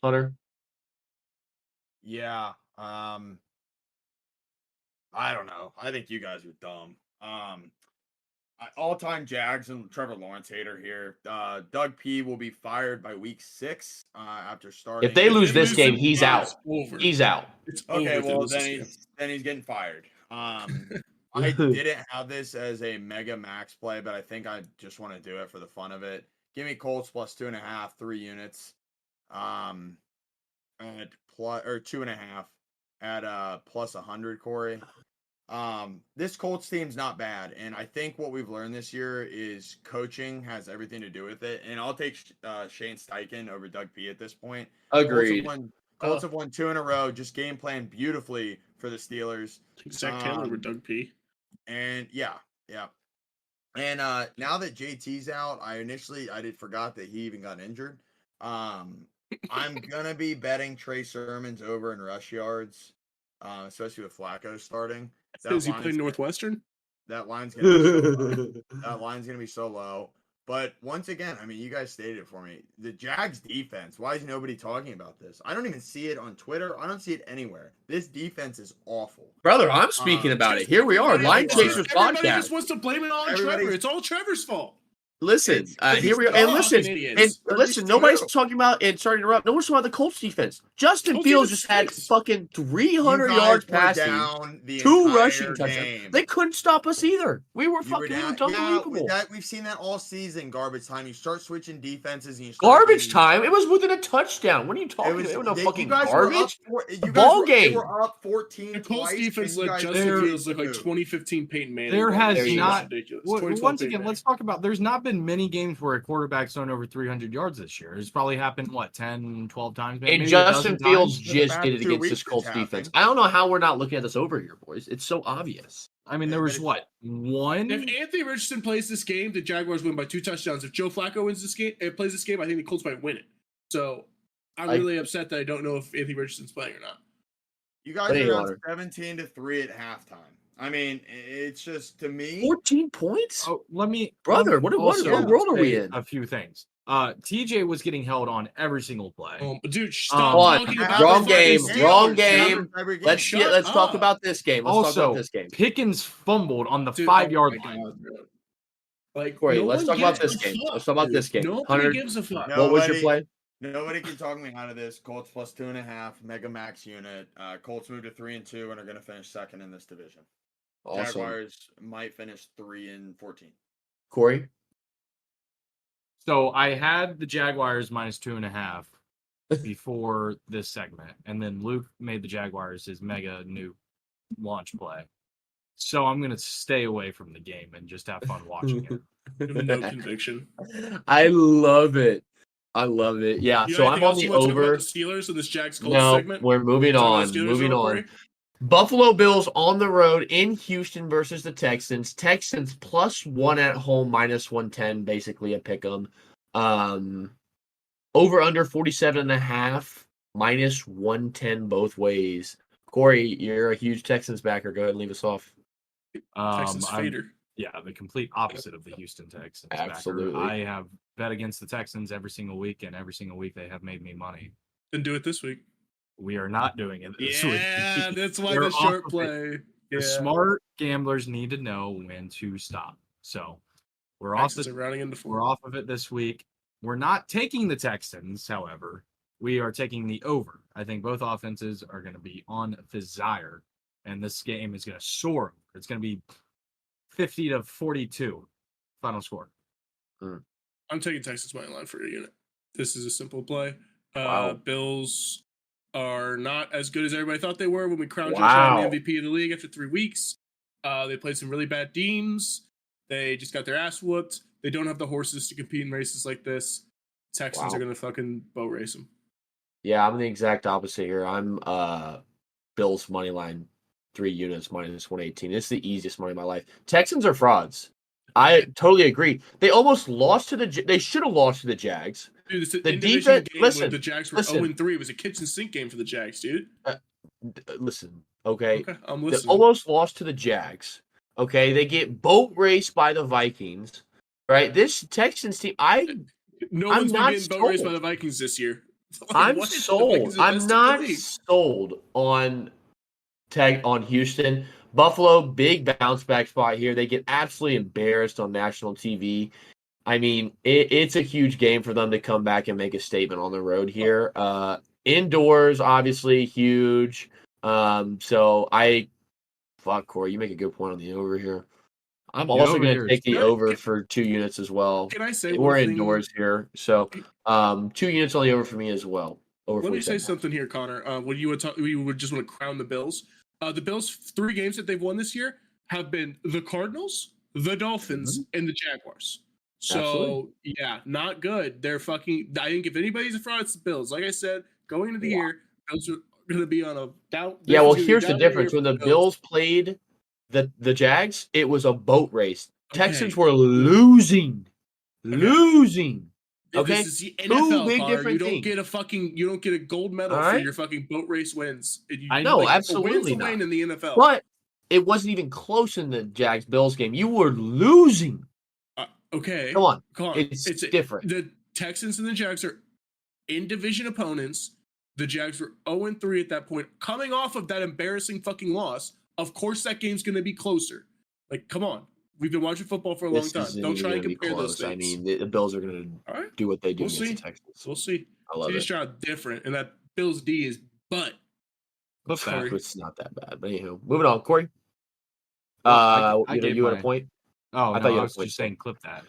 Hunter.
Yeah. I don't know. I think you guys are dumb. All-time Jags and Trevor Lawrence hater here. Doug P will be fired by week 6 after starting.
If they lose this game, he's out.
It's over.
He's out.
It's
Okay,
over if they
well
lose this
then
game.
he's getting fired. I didn't have this as a mega max play, but I think I just want to do it for the fun of it. Give me Colts plus 2.5, 3 units. At plus or 2.5 at plus 100, Corey. This Colts team's not bad, and I think what we've learned this year is coaching has everything to do with it. And I'll take Shane Steichen over Doug P at this point.
Agreed.
Colts have won 2 in a row, just game plan beautifully for the Steelers.
Zach Taylor over Doug P.
And yeah. And now that JT's out, I forgot that he even got injured. I'm gonna be betting Trey Sermon's over in rush yards. especially with Flacco starting.
Because you
line's
played
gonna-
Northwestern.
That line's gonna be so low. That line's gonna be so low. But once again, I mean, you guys stated it for me. The Jags defense. Why is nobody talking about this? I don't even see it on Twitter. I don't see it anywhere. This defense is awful.
Brother, I'm speaking about it. Here we are, Line Chasers
Everybody just
podcast.
wants to blame it all on
Everybody's-
Trevor. It's all Trevor's fault.
Listen,
It's
here we are, and listen,
fucking
and
idiots.
listen. Nobody's talking about, and sorry to interrupt. No one's talking about the Colts defense. Justin
Colts
Fields
defense
just had
stinks.
fucking 300
You guys
yards
were
passing,
down the
2
entire
rushing touchdowns.
game.
They couldn't stop us either. We were
You were
fucking, we were
down. Yeah,
unbelievable.
we've seen that all season. Garbage time. You start switching defenses and you start
Garbage
getting-
time. It was within a touchdown. What are you talking about? It was no
you
fucking
guys were up
garbage.
you
Ball
guys
game.
They were up 14
The Colts
twice,
defense
and you
let
guys
Justin
couldn't
Fields look like
move.
2015 Peyton Manning.
There has
There you go.
not.
Ridiculous.
Well,
2012
once
Peyton
again,
Manning.
let's talk about. There's not been many games where a quarterback's thrown over 300 yards this year. It's probably happened 10, 12 times.
And
maybe a
Justin
dozen
Fields
times.
For the
just
past
did it
2
against
weeks
this Colts
it's
defense.
happened.
I don't know how we're not looking at this over here, boys. It's so obvious.
I mean, there
Yeah,
was
but
what one.
If Anthony Richardson plays this game, the Jaguars win by 2 touchdowns. If Joe Flacco wins this game, plays this game, I think the Colts might win it. So I'm really upset that I don't know if Anthony Richardson's playing or not.
You guys
What do
are
you
down
want?
17-3 at halftime. I mean, it's just to me.
14 points,
Oh, let me,
brother. What
also
world are we
say
in?
A few things. TJ was getting held on every single play.
Dude, stop
Hold on.
talking about
Wrong
the
game.
fucking
Wrong
Steelers,
game.
dude.
Every game.
Let's
Shut
talk
up.
about this game. Let's talk
Also,
about this game.
Pickens fumbled on the
Dude,
5-yard
oh my
line.
God, bro. Like,
Corey,
no
let's
one
talk about
gives
this
a
game.
fuck,
Let's talk about
dude.
this game.
Nobody
100
gives a fuck.
No.
What was your
Nobody-
play?
Nobody can talk me out of this. Colts plus 2.5, mega max unit. Colts move to 3-2 and are going to finish second in this division.
Awesome.
Jaguars might finish 3-14.
Corey?
So I had the Jaguars minus 2.5 before this segment, and then Luke made the Jaguars his mega new launch play. So I'm gonna stay away from the game and just have fun watching it.
No conviction.
I love it. I love it. Yeah,
You
so
got
I'm
anything
on
else
the
you want to talk about
over.
the Steelers in this Jags Colts
No,
segment?
we're moving
Talk
on.
about the Steelers
Moving
real
on.
quick?
Buffalo Bills on the road in Houston versus the Texans. Texans +1 at home, -110, basically a pick 'em. Over under 47.5, -110 both ways. Corey, you're a huge Texans backer. Go ahead and leave us off.
Texans
I'm-
fader.
Yeah, the complete opposite of the Houston Texans. backer.
Absolutely.
I have bet against the Texans every single week, and every single week they have made me money.
Didn't do it this week.
We are not doing it this
Yeah,
week.
that's why
We're
the
off
short
of it.
play.
The
Yeah.
smart gamblers need to know when to stop. So we're off
Texans
the
are rounding into
We're
4.
off of it this week. We're not taking the Texans, however. We are taking the over. I think both offenses are going to be on desire, and this game is going to soar. It's going to be 50-42 final score.
I'm taking Texans money line for a unit. This is a simple play.
Wow.
Bills are not as good as everybody thought they were when we crowned Josh
Wow.
Allen the MVP of the league after 3 weeks. They played some really bad teams. They just got their ass whooped. They don't have the horses to compete in races like this. Texans
Wow.
are going to fucking boat race them.
Yeah, I'm the exact opposite here. I'm Bills money line 3 units -118. It's the easiest money of my life. Texans are frauds. I totally agree. They almost lost to they should have lost to the Jags.
Dude, it's an
The
in-division
defense-
game
listen,
when the Jags were
listen.
0-3. It was a kitchen sink game for the Jags, dude.
Listen, okay.
Okay, I'm
They
listening.
almost lost to the Jags. Okay, they get boat raced by the Vikings. Right? This Texans team,
No
I'm
one's been
not
getting boat raced by
sold.
the Vikings this year. Like,
I'm
what? The
sold.
Vikings are the
I'm
best team in
not
the league.
sold on Houston. Buffalo, big bounce back spot here. They get absolutely embarrassed on national TV. I mean, it's a huge game for them to come back and make a statement on the road here. Indoors, obviously, huge. Fuck, Corey, you make a good point on the over here. I'm also
over
going
here
to
is
take the
good.
over for 2 units as well.
Can I say
We're
one thing?
indoors here, so 2 units on the over for me as well. Over
Let me say
47.5.
something here, Connor. When you would just want to crown the Bills. The Bills' 3 games that they've won this year have been the Cardinals, the Dolphins, and the Jaguars. So
Absolutely.
yeah, not good. They're fucking. I think if anybody's a fraud, it's the Bills. Like I said, going into the year, Bills are going to be on a down.
Yeah, well,
Bills are gonna be
here's the
down year
difference.
for
When the Bills played the Jags, it was a boat race.
Okay.
Texans were losing. Okay,
This is the
Two
NFL,
big
Connor.
different
You don't get a gold medal
All
for
right.
your fucking boat race wins.
No,
A
absolutely
win's a win
not.
in the NFL.
But it wasn't even close in the Jags Bills game. You were losing.
Okay,
Come on,
Connor,
it's different.
The Texans and the Jags are in division opponents. The Jags were 0-3 at that point, coming off of that embarrassing fucking loss. Of course, that game's going to be closer. Like, come on. We've been watching football for a long
This
time.
isn't
Don't
even
try and
gonna be
compare those
close.
things.
I mean, the Bills are going
all right,
to do what they do
We'll
against
see.
the Texans.
We'll see.
I love
CJ
it.
Stroud different, and that Bills D is butt.
Clip
Sorry.
that.
It's not that bad. But anywho, moving on. Corey,
Well, I
you
gave
had a
my-
point.
Oh,
I
no,
thought you
I
had a
was
point.
just saying clip that.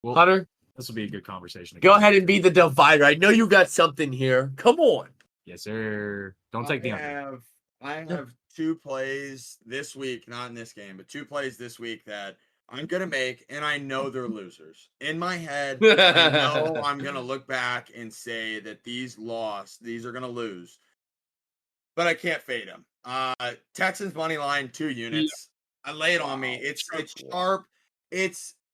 Well,
Hunter,
this will be a good conversation.
go
again.
ahead and be the divider. I know you got something here. Come on.
Yes, sir. Don't take the under.
I have 2 plays this week, not in this game, but 2 plays this week that I'm gonna make, and I know they're losers. In my head, I know I'm gonna look back and say that these are gonna lose, but I can't fade them. Texans money line 2 units. I lay it on me. It's sharp.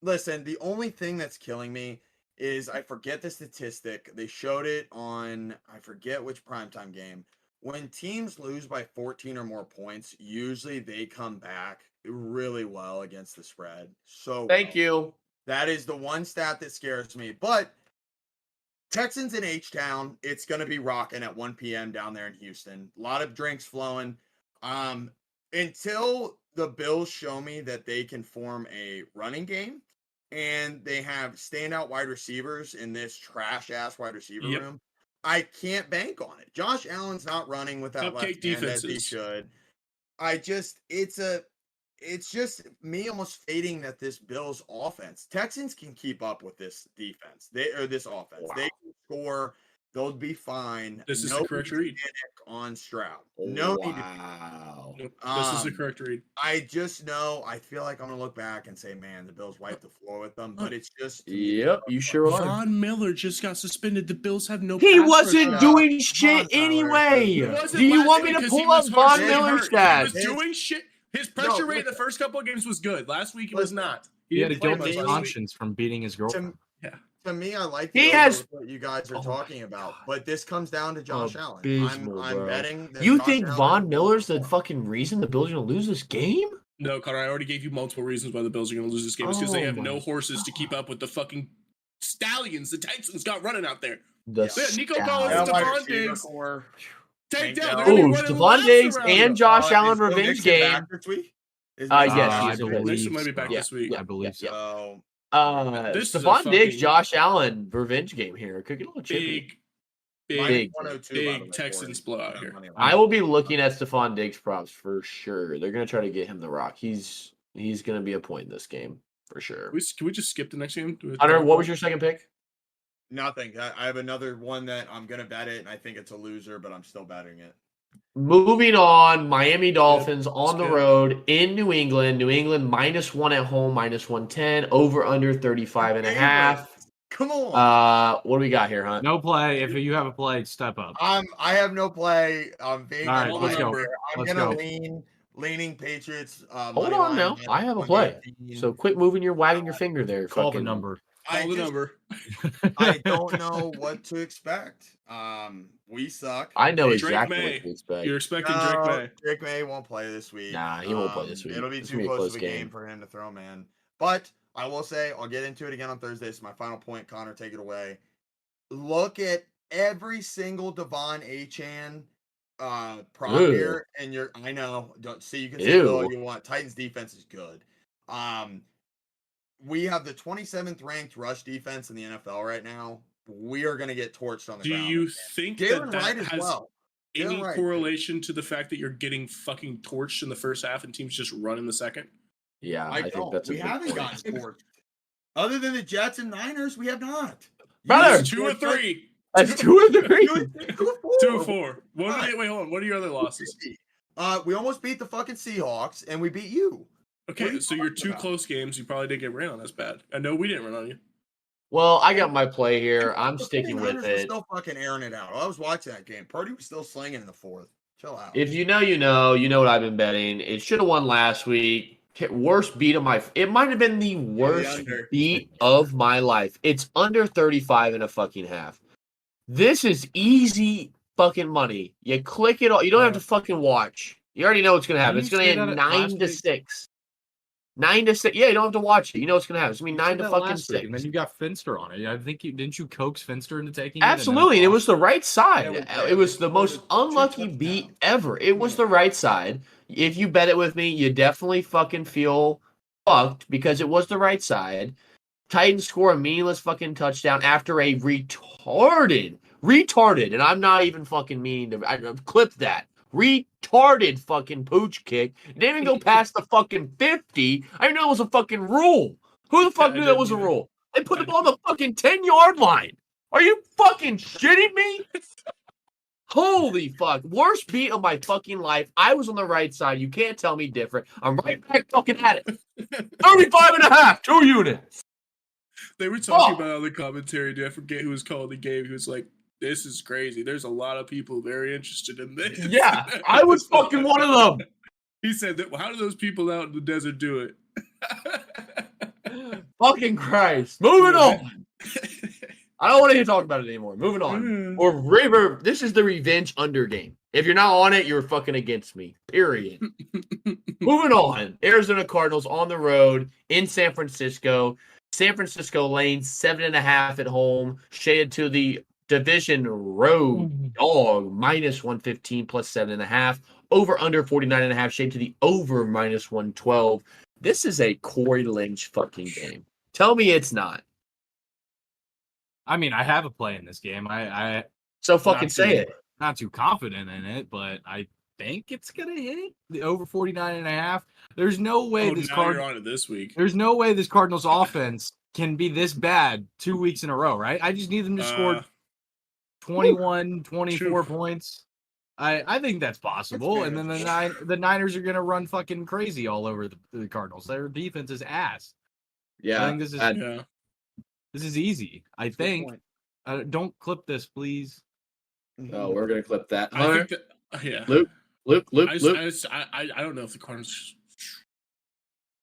Listen. The only thing that's killing me is I forget the statistic. They showed it on I forget which primetime game. When teams lose by 14 or more points, usually they come back really well against the spread. So
Thank you.
That is the one stat that scares me. But Texans in H-Town, it's going to be rocking at 1 p.m. down there in Houston. A lot of drinks flowing. Until the Bills show me that they can form a running game and they have standout wide receivers in this trash-ass wide receiver room, I can't bank on it. Josh Allen's not running with that left hand as he should. It's just me almost fading that this Bills offense. Texans can keep up with this defense. This offense.
Wow.
They can score. They'll be fine.
This is the correct read.
On Stroud. No need to.
Wow.
Nope, this is the correct read.
I just know. I feel like I'm gonna look back and say, "Man, the Bills wiped the floor with them." But it's just.
Yep, you sure are.
Von Miller just got suspended. The Bills have no.
He
pass
wasn't
rush.
doing shit anyway.
He wasn't
Do you
last
want me
game
to
because he
pull up
was
Von
hurt.
Miller's
He
stats?
was doing shit. His pressure rate in the first couple of games was good. Last week it was not.
He had a
didn't play
guilty
much last week.
conscience from beating his girlfriend.
To me, I like
He
the
has-
over what you guys are
Oh
talking
my
about,
God.
but this comes down to Josh Allen.
Abysmal,
I'm
bro.
betting. That
You
Josh
think
Allen-
Von Miller's the fucking reason the Bills are gonna lose this game?
No, Connor, I already gave you multiple reasons why the Bills are going to lose this game. It's because they
Oh
have
my
no horses to keep up with the fucking stallions the Texans got running out there.
The
Yeah, Nico
stout.
Collins,
Yeah, wide
Stephon
receiver
Diggs.
core.
Take
Tank
down.
Dell.
They're gonna be
Ooh,
running
Stephon
laps
Diggs
around
and
them.
Josh Allen
Is Joe
revenge
Mixon
game.
back this week?
Yes,
I
he's
believe
Mixon might be back
so.
this week.
I believe so.
So
This is a
Stephon Diggs,
fucking-
Josh Allen revenge game here. It could get a little chippy.
Big
Big.
102,
big
by the way,
Texans
Corey.
blowout here.
Money line.
I will be looking at Stephon Diggs props for sure. They're gonna try to get him the rock. He's gonna be a point in this game for sure.
Can we just skip the next game?
Hunter, what was your second pick?
Nothing. I have another one that I'm gonna bet it, and I think it's a loser, but I'm still betting it.
Moving on, Miami Dolphins
Let's
on the
go.
road in New England. New England -1 at home, -110, over under 35.5.
Come on.
What do we got here, Hunt?
No play. If you have a play, step up.
I have no play. I'm being.
All right,
a
let's go.
liar. I'm
Let's
gonna
go.
leaning Patriots.
Hold
money
on
line
now.
at
I have a play.
118.
So quit moving your wagging your finger there.
Call the
fucking-
number.
I
Call the
just-
number.
I don't know what to expect. We suck.
I know
Drake
exactly
May.
what to expect.
You're expecting
No,
Drake May.
Drake May won't play this week.
Nah, he won't play this week.
It'll be
It's
too
gonna be a
close
close
of a game
game.
for him to throw, man. But I will say, I'll get into it again on Thursday. It's my final point. Connor, take it away. Look at every single Devon Achan prop
Ew.
here, and I know. Don't see. You can say all
Ew.
you want. Titans defense is good. We have the 27th ranked rush defense in the NFL right now. We are going to get torched on the
Do
ground.
you think
Darren
that
Wright as
has
well.
any
Darren Wright.
correlation to the fact that you're getting fucking torched in the first half and teams just run in the second?
Yeah, I think
don't.
that's a
We
good
haven't
point.
gotten torched. Other than the Jets and Niners, we have not.
Brother!
It's 2 or 3.
That's 2 or 3.
2 or 4. Wait, hold on. What are your other losses?
We almost beat the fucking Seahawks, and we beat you. What are
Okay,
you
so your
talking
2
about?
close games, you probably didn't get ran on. That's bad. I know we didn't run on you.
Well, I got my play here. I'm
The
sticking with
49ers were
it.
still fucking airing it out. I was watching that game. Purdy was still slinging in the fourth. Chill out.
If you know, you know. You know what I've been betting. It should have won last week. Worst beat of my. It might have been the worst
under.
beat of my life. It's under 35 and a fucking half. This is easy fucking money. You click it all. You don't have to fucking watch. You already know what's gonna happen.
Didn't
It's
you
gonna
say that
end
at last
9 to
week?
6. 9 to 6. Yeah, you don't have to watch it. You know what's gonna happen. It's gonna be
You
9
said
to
that
fucking
last week,
6.
and then you got Finster on it. I think you didn't you coax Finster into taking it. and then
Absolutely, and it was
lost?
the right side.
Yeah,
It was
they
the most
scored 2
unlucky beat
touchdowns.
ever. It was the right side. If you bet it with me, you definitely fucking feel fucked because it was the right side. Titans score a meaningless fucking touchdown after a retarded, and I'm not even fucking meaning to. I clipped that retarded fucking pooch kick. It didn't even go past the fucking 50. I didn't know it was a fucking rule. Who the fuck
I
knew that
didn't
was a
either.
rule? They put the ball on the fucking 10-yard line. Are you fucking shitting me? Holy fuck. Worst beat of my fucking life. I was on the right side. You can't tell me different. I'm right back fucking at it. 35 and a half, 2 units.
They were talking
Oh.
about on the commentary, dude. I forget who was calling the game. He was like, "This is crazy. There's a lot of people very interested in this."
Yeah, I was fucking one of them.
He said that. How do those people out in the desert do it?
Fucking Christ. Moving on. I don't want to talk about it anymore. Moving on. Or River. This is the revenge under game. If you're not on it, you're fucking against me. Period. Moving on. Arizona Cardinals on the road in San Francisco. San Francisco lane 7.5 at home. Shaded to the division road dog minus 115 plus 7.5. Over under 49.5. Shaded to the over minus 112. This is a Corey Lynch fucking game. Tell me it's not.
I mean, I have a play in this game. I
So fucking
not
say
too-
it.
Not too confident in it, but I think it's gonna hit the over 49.5. There's no way
Oh,
this
now you're on it this week.
There's no way this Cardinals offense can be this bad 2 weeks in a row, right? I just need them to score 21, 24 points. I think that's possible. And then the Niners are gonna run fucking crazy all over the Cardinals. Their defense is ass. I
Yeah.
think this is
Yeah.
this is easy. I think. Don't clip this, please.
Oh, we're gonna clip that.
I
Hunter,
think that. Yeah.
Luke.
I don't know if the Cardinals.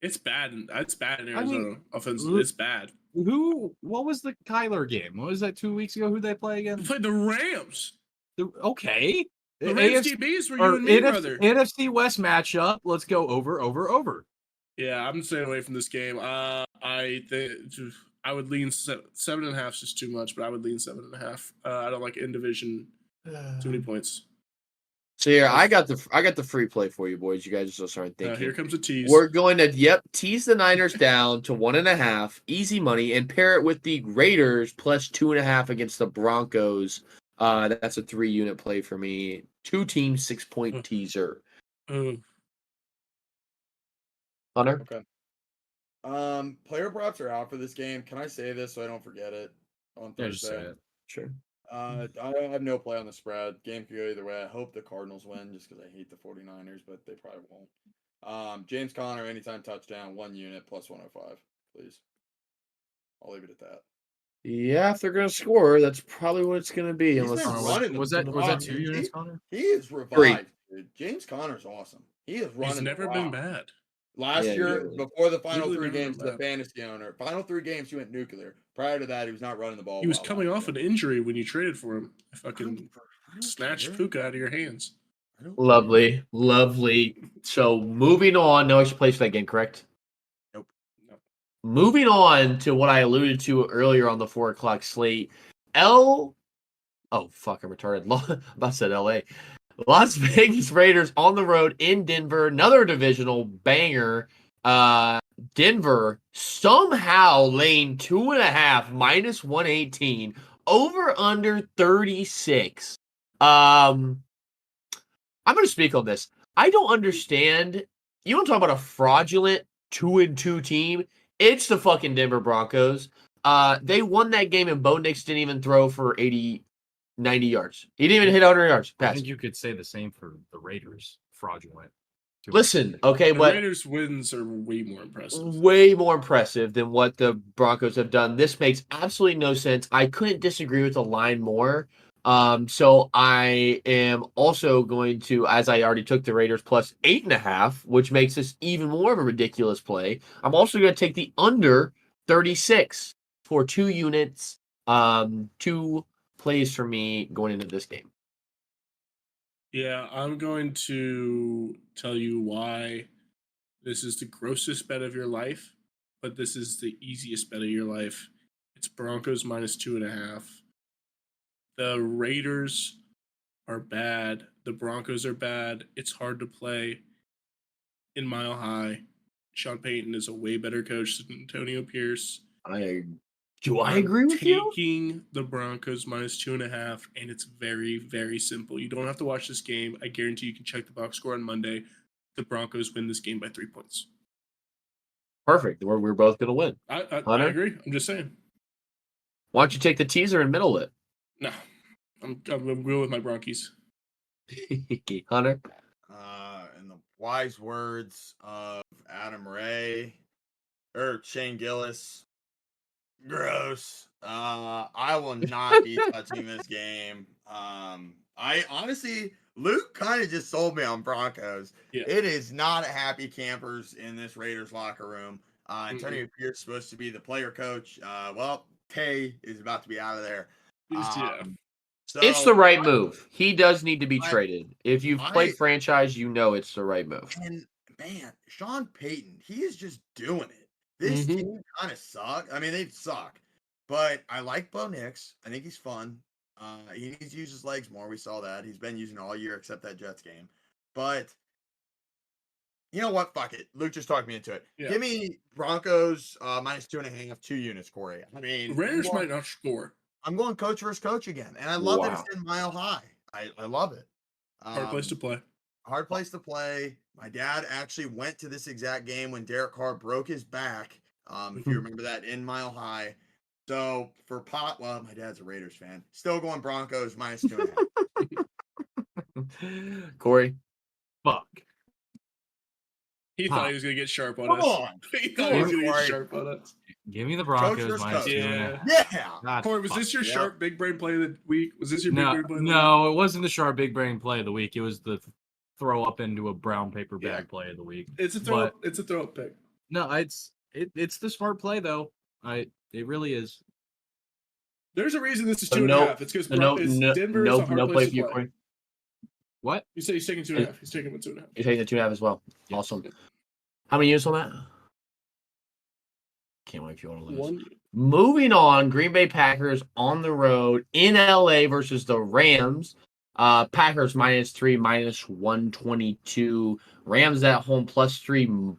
It's bad. It's bad in
I mean,
Arizona offense.
Luke-
It's bad.
What was the Kyler game? What was that 2 weeks ago? Who'd they play
They
again?
played the Rams.
Okay.
The Rams
AFC
DBs were
or
you and me,
NFC,
brother.
NFC West matchup. Let's go over.
Yeah, I'm staying away from this game. I think I would lean 7.5 is just too much, but I would lean 7.5. I don't like in division too many points.
So here, I got the free play for you boys. You guys just started thinking.
Here comes a tease.
We're going to tease the Niners down to 1.5, easy money, and pair it with the Raiders plus 2.5 against the Broncos. That's a 3-unit play for me. 2 teams, 6-point teaser.
Mm.
Hunter,
Okay. Player props are out for this game. Can I say this so I don't forget it on
Yeah, just say
Thursday?
it.
sure.
I have no play on the spread. Game could go either way. I hope the Cardinals win just because I hate the 49ers, but they probably won't. James Conner, anytime touchdown, 1 unit plus 105, please. I'll leave it at that.
Yeah, if they're gonna score, that's probably what it's gonna be.
He's
Unless
been
it's-
running the
Was that
ball,
2
dude.
units, Connor?
He is revived, dude. James Conner's awesome. He is running.
He's
the
never
ball.
been bad.
Last
Yeah,
year,
really.
before the final
Literally
3
never
games,
been
the
bad.
fantasy owner. Final 3 games, he went nuclear. Prior to that, he was not running the ball.
He was
well
coming
last
off an
year.
injury when you traded for him. I
I
fucking
don't
snatched
care.
Puka out of your hands.
I don't
Lovely, lovely. So moving on, no extra place for that game, correct?
Nope.
Moving on to what I alluded to earlier on the 4 o'clock slate. Oh fuck, I'm retarded. I'm about to say LA. Las Vegas Raiders on the road in Denver, another divisional banger. Denver somehow laying 2.5 minus 118 over under 36. I'm going to speak on this. I don't understand. You want to talk about a fraudulent 2-2 team? It's the fucking Denver Broncos. They won that game and Bo Nix didn't even throw for 80, 90 yards. He didn't even hit 100 yards.
I
Pass.
think you could say the same for the Raiders. Fraudulent.
Listen, okay,
The
but
Raiders' wins are way more impressive.
way more impressive than what the Broncos have done. This makes absolutely no sense. I couldn't disagree with the line more. So I am also going to, as I already took the Raiders plus 8.5, which makes this even more of a ridiculous play. I'm also going to take the under 36 for 2 units. 2 plays for me going into this game.
Yeah, I'm going to tell you why this is the grossest bet of your life, but this is the easiest bet of your life. It's Broncos minus 2.5. The Raiders are bad. The Broncos are bad. It's hard to play in Mile High. Sean Payton is a way better coach than Antonio Pierce.
Do I
I'm
agree with you?
taking the Broncos minus 2.5, and it's very, very simple. You don't have to watch this game. I guarantee you can check the box score on Monday. The Broncos win this game by 3 points.
Perfect. We're both going to win.
I
Hunter?
agree. I'm just saying.
Why don't you take the teaser and middle it?
No, I'm good with my Bronchies.
Hunter?
In the wise words of Adam Ray or Shane Gillis, gross. I will not be touching this game. I honestly, Luke kind of just sold me on Broncos.
Yeah.
It is not a happy campers in this Raiders locker room. Antonio Pierce is supposed to be the player coach. Well, Tay is about to be out of there.
Yeah.
So
It's the right move. He does need to be traded. If you've played
I-
franchise, you know it's the right move.
And man, Sean Payton, he is just doing it. This
Mhm.
team kind of suck. I mean, they suck. But I like Bo Nix. I think he's fun. He needs to use his legs more. We saw that. He's been using it all year except that Jets game. But you know what? Fuck it. Luke just talked me into it.
Yeah.
Give me Broncos minus 2.5, 2 units, Corey. I mean,
Raiders might not score.
I'm going coach versus coach again. And I love that
Wow.
it's in Mile High. I love it.
Hard place to play.
Hard place to play. My dad actually went to this exact game when Derek Carr broke his back. If you remember that in Mile High. So for pot, well, my dad's a Raiders fan. Still going Broncos minus 2.5.
Corey?
Fuck.
He
Huh.
thought he was going to get sharp on
Come
us.
on.
He thought he was going to
Corey.
get sharp on us.
Give me the
Coach
Broncos
versus
minus
coach.
2.5.
Yeah.
God,
Corey, was this your
yeah.
sharp big brain play of the week? Was this your big
No,
brain play of the week?
no, it wasn't the sharp big brain play of the week. It was the throw up into a brown paper bag
Yeah.
play of the week.
It's a throw. It's a throw up pick.
No, it's the smart play though. It really is.
There's a reason this is
So
2.5. It's because
No
Denver is a hard
play
place
for
to
you,
play.
Corey.
What?
You say he's taking 2.5. He's taking 2.5.
You're taking the 2.5 as well.
Yeah.
Awesome. How many units on that? Can't wait if you want to lose.
One.
Moving on, Green Bay Packers on the road in LA versus the Rams. Packers -3, -122. Rams at home +3,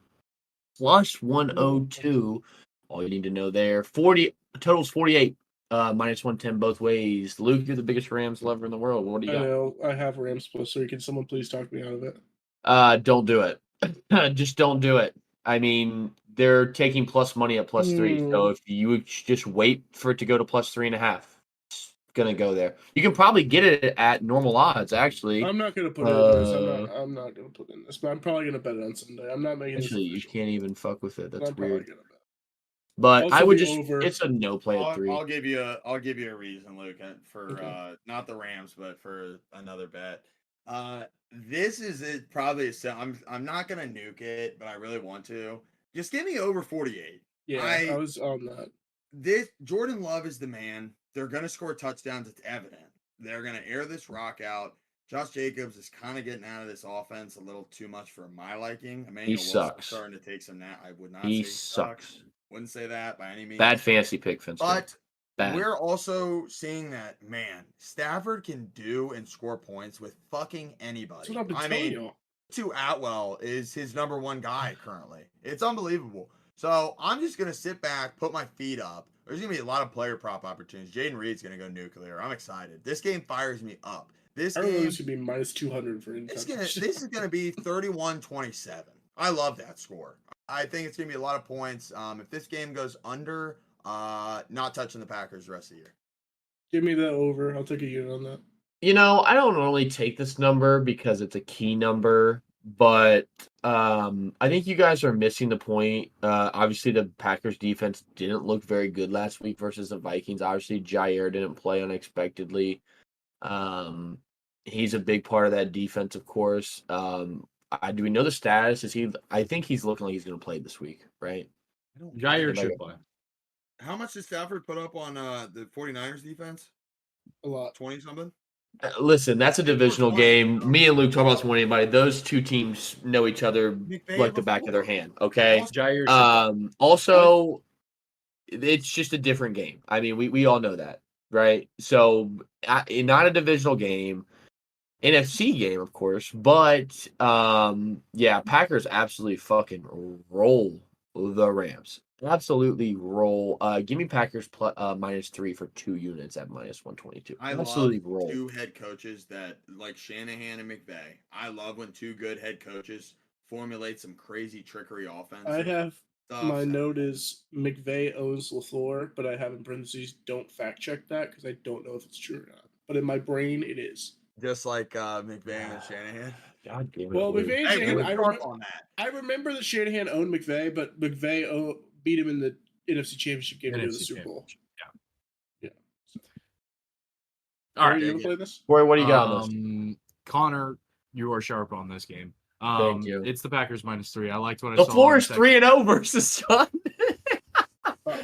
+102. All you need to know there. 40 totals 48, -110 both ways. Luke, you're the biggest Rams lover in the world. What do
I
you got?
know. I have Rams plus 3. Can someone please talk me out of it?
Don't do it. Just don't do it. I mean, they're taking plus money at +3. So if you would just wait for it to go to +3.5, it's gonna go there. You can probably get it at normal odds, actually.
I'm not going to put it in this. I'm not going to put it in this, but I'm probably going to bet it on Sunday. I'm not making
Actually, you
this official,
can't even fuck with it.
but
That's
I'm probably
weird.
going to bet.
But
Also
I would
the
just
over.
it's a no play at 3.
I'll give you a reason, Luke, for
Okay.
not the Rams, but for another bet. This is it. Probably I'm not gonna nuke it, but I really want to. Just give me over 48.
Yeah, I was on that.
This Jordan Love is the man. They're gonna score touchdowns. It's evident. They're gonna air this rock out. Josh Jacobs is kind of getting out of this offense a little too much for my liking. Emmanuel Wilson's
sucks.
starting to take some nap. I would not
He
say
sucks.
Wouldn't say that by any means.
Bad fantasy pick, Finster.
But
Bad.
we're also seeing that, man, Stafford can do and score points with fucking anybody.
That's what I've been
I
telling
mean,
you.
to Atwell is his number one guy currently. It's unbelievable. So I'm just gonna sit back, put my feet up. There's gonna be a lot of player prop opportunities. Jaden Reed's gonna go nuclear. I'm excited. This game fires me up. This
I remember
game,
this could be minus 200 for
this
in-touch.
is gonna be 31-27. I love that score. I think it's gonna be a lot of points. If this game goes under, not touching the Packers the rest of the year.
Give me that over. I'll take a unit on that.
You know, I don't normally take this number because it's a key number, but I think you guys are missing the point. Obviously, the Packers defense didn't look very good last week versus the Vikings. Obviously, Jair didn't play unexpectedly. He's a big part of that defense, of course. Do we know the status? Is he? I think he's looking like he's going to play this week, right?
I don't
Jair
Anybody-
should play.
How much did Stafford put up on the 49ers defense?
A lot.
20 something?
Listen, that's a divisional game. Me and Luke talk about this more than anybody. Those two teams know each other
McVay
like the back of their
before.
hand. Okay.
Jair should play.
Also, it's just a different game. I mean, we all know that, right? So, not a divisional game, NFC game, of course, but yeah, Packers absolutely fucking roll the Rams. Absolutely roll. Give me Packers -3 for 2 units at -122.
I
Absolutely
love
roll.
2 head coaches that like Shanahan and McVay. I love when 2 good head coaches formulate some crazy trickery offense.
I have
stuff.
my note is McVay owns LaFleur, but I have in parentheses don't fact check that because I don't know if it's true or not. But in my brain, it is.
Just like McVay and Shanahan.
God damn it.
Well,
Luke.
McVay and
Hey,
Shanahan,
we'll
I,
talk
remember,
on that.
I remember that Shanahan owned McVay, but McVay beat him in the NFC Championship game to go to the
NFC
Super Bowl.
Championship,
All
All
right,
right.
you gonna play this?
Corey, what do you got on this?
Connor, you are sharp on this game.
Thank you.
It's the Packers -3. I liked what I
The
saw.
floor
in
is
second-
3-0 versus Sun.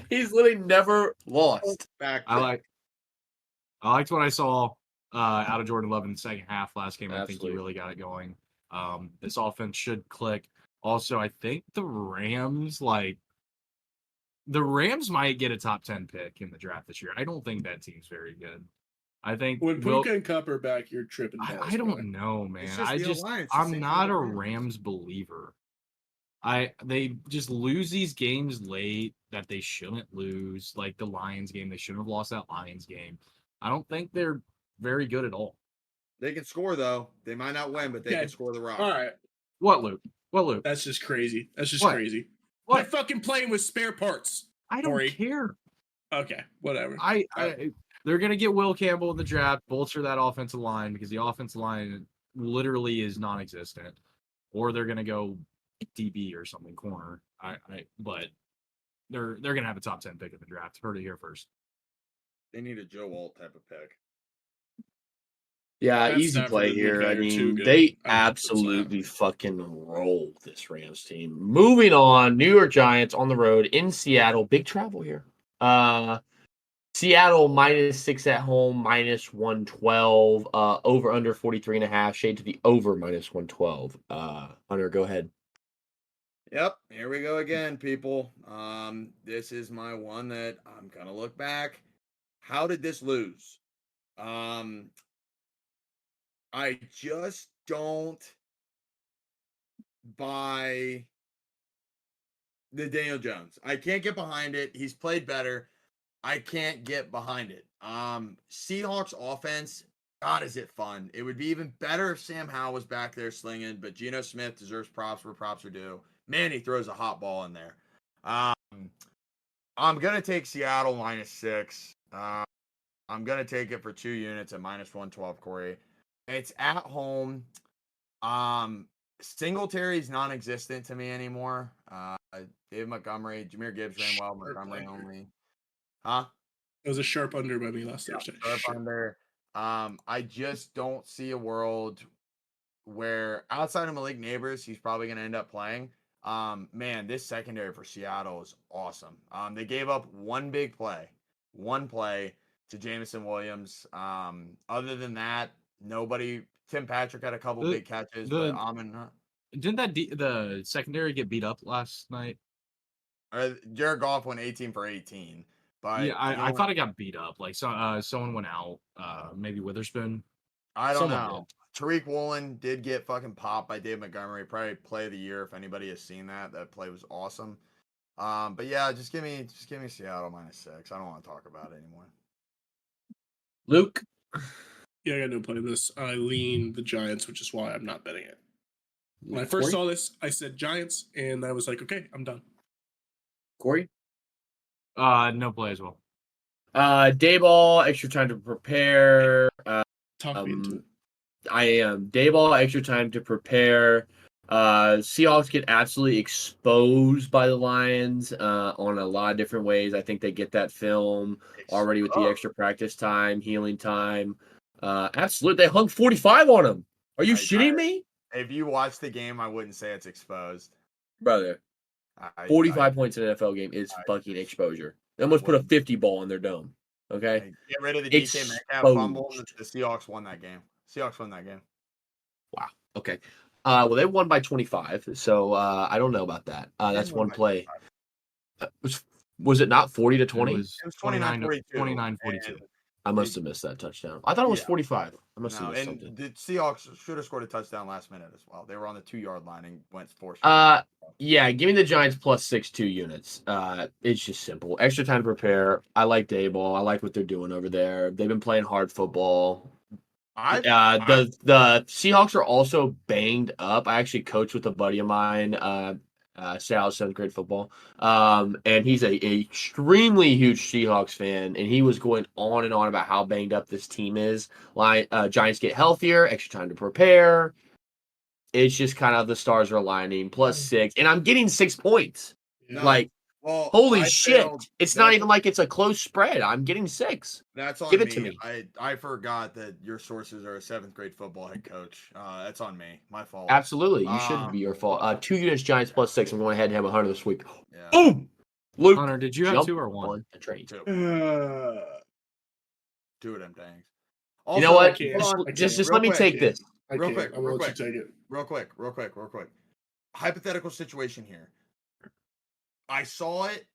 He's literally never lost.
Back.
I liked what I saw out of Jordan Love in the second half last game. I think
Absolutely.
he really got it going. This offense should click. Also, I think the Rams might get a top 10 pick in the draft this year. I don't think that team's very good. I think
When
Will-
Puka and Cup are back, you're tripping.
I
balls,
don't
bro.
know, man.
It's just the line. It's the
I'm
same
not
for
a
the Rams.
Rams believer. They just lose these games late that they shouldn't lose, like the Lions game. They shouldn't have lost that Lions game. I don't think they're very good at all.
They can score though. They might not win, but they
Okay.
can score the rock.
All right,
What, Luke? What, Luke?
that's just crazy. That's just
What?
crazy.
What?
They're fucking playing with spare parts.
I don't
Corey.
care.
Okay, whatever.
They're gonna get Will Campbell in the draft, bolster that offensive line because the offensive line literally is non-existent, or they're gonna go DB or something corner. But they're gonna have a top 10 pick in the draft. Heard it here first.
They need a Joe Alt type of pick.
Yeah,
Matt
easy
Stafford
play
and
here.
McVay
I
are too
mean,
good.
they
I don't think that's
absolutely fucking roll this Rams team. Moving on, New York Giants on the road in Seattle. Big travel here. Seattle -6 at home, -112. Over under 43.5. Shade to the over -112. Hunter, go ahead.
Yep, here we go again, people. This is my one that I'm gonna look back. How did this lose? I just don't buy the Daniel Jones. I can't get behind it. He's played better. I can't get behind it. Seahawks offense, God, is it fun. It would be even better if Sam Howell was back there slinging, but Geno Smith deserves props where props are due. Man, he throws a hot ball in there. I'm going to take Seattle -6. I'm going to take it for 2 units at -112, Corey. It's at home. Singletary's non-existent to me anymore. Dave Montgomery, Jameer Gibbs ran well, Montgomery only. Huh?
It was a sharp under by me last Thursday.
Sharp under. I just don't see a world where outside of Malik Neighbors, he's probably going to end up playing. Man, this secondary for Seattle is awesome. They gave up one play to Jameson Williams. Other than that, nobody. Tim Patrick had a couple big catches, but
Didn't the secondary get beat up last night?
Jared Goff went 18 for 18. But
Yeah, I thought it got beat up. Like someone went out. Maybe Witherspoon.
I don't
Someone
know. Tariq Woolen did get fucking popped by Dave Montgomery. Probably play of the year if anybody has seen that. That play was awesome. But yeah, just give me Seattle -6. I don't want to talk about it anymore.
Luke?
Yeah, I got no play this. I lean the Giants, which is why I'm not betting it. When I first
Corey?
saw this, I said Giants, and I was like, okay, I'm done.
Corey?
No play as well.
Dayball, extra time to prepare.
Talk me into it.
I am. Dayball, extra time to prepare. Seahawks get absolutely exposed by the Lions on a lot of different ways. I think they get that film already with the extra practice time, healing time. Absolutely. They hung 45 on him. Are you shitting me?
If you watch the game, I wouldn't say it's exposed.
Brother,
I-
45 points in an NFL game is fucking exposure. They almost put a 50 ball in their dome. Okay?
Get rid of the DK Metcalf fumble. And the Seahawks won that game. Seahawks won that game.
Wow. Okay. Well, they won by 25, so I don't know about that. That's one play. Was it not 40 to 20?
It was
It was 29-42.
29-42.
I must have missed that touchdown. I thought it was
Yeah.
45. I must have
No,
missed
and
something.
the Seahawks should have scored a touchdown last minute as well. They were on the 2-yard line and went for.
Yeah, give me the Giants plus 6-2 units. It's just simple. Extra time to prepare. I like Dayball. I like what they're doing over there. They've been playing hard football. The Seahawks are also banged up. I actually coached with a buddy of mine, Sal, 7th grade football. And he's a extremely huge Seahawks fan, and he was going on and on about how banged up this team is. Giants get healthier, extra time to prepare. It's just kind of the stars are aligning. Plus 6, and I'm getting 6 points.
Well,
holy shit! It's not even like it's a close spread. I'm getting 6.
That's on
Give
me.
it to me.
I forgot that your sources are a 7th grade football head coach. That's on me. My fault.
Absolutely, you shouldn't be your fault. 2 units, Giants plus 6. I'm going ahead and have 100 this week.
Yeah.
Boom. Luke,
Hunter, did you have
jump
2 or 1?
on the train.
2 of them things.
You know what?
Just
Just let me take this.
Real quick.
I'm gonna let you take it.
Real quick. Hypothetical situation here. I saw it.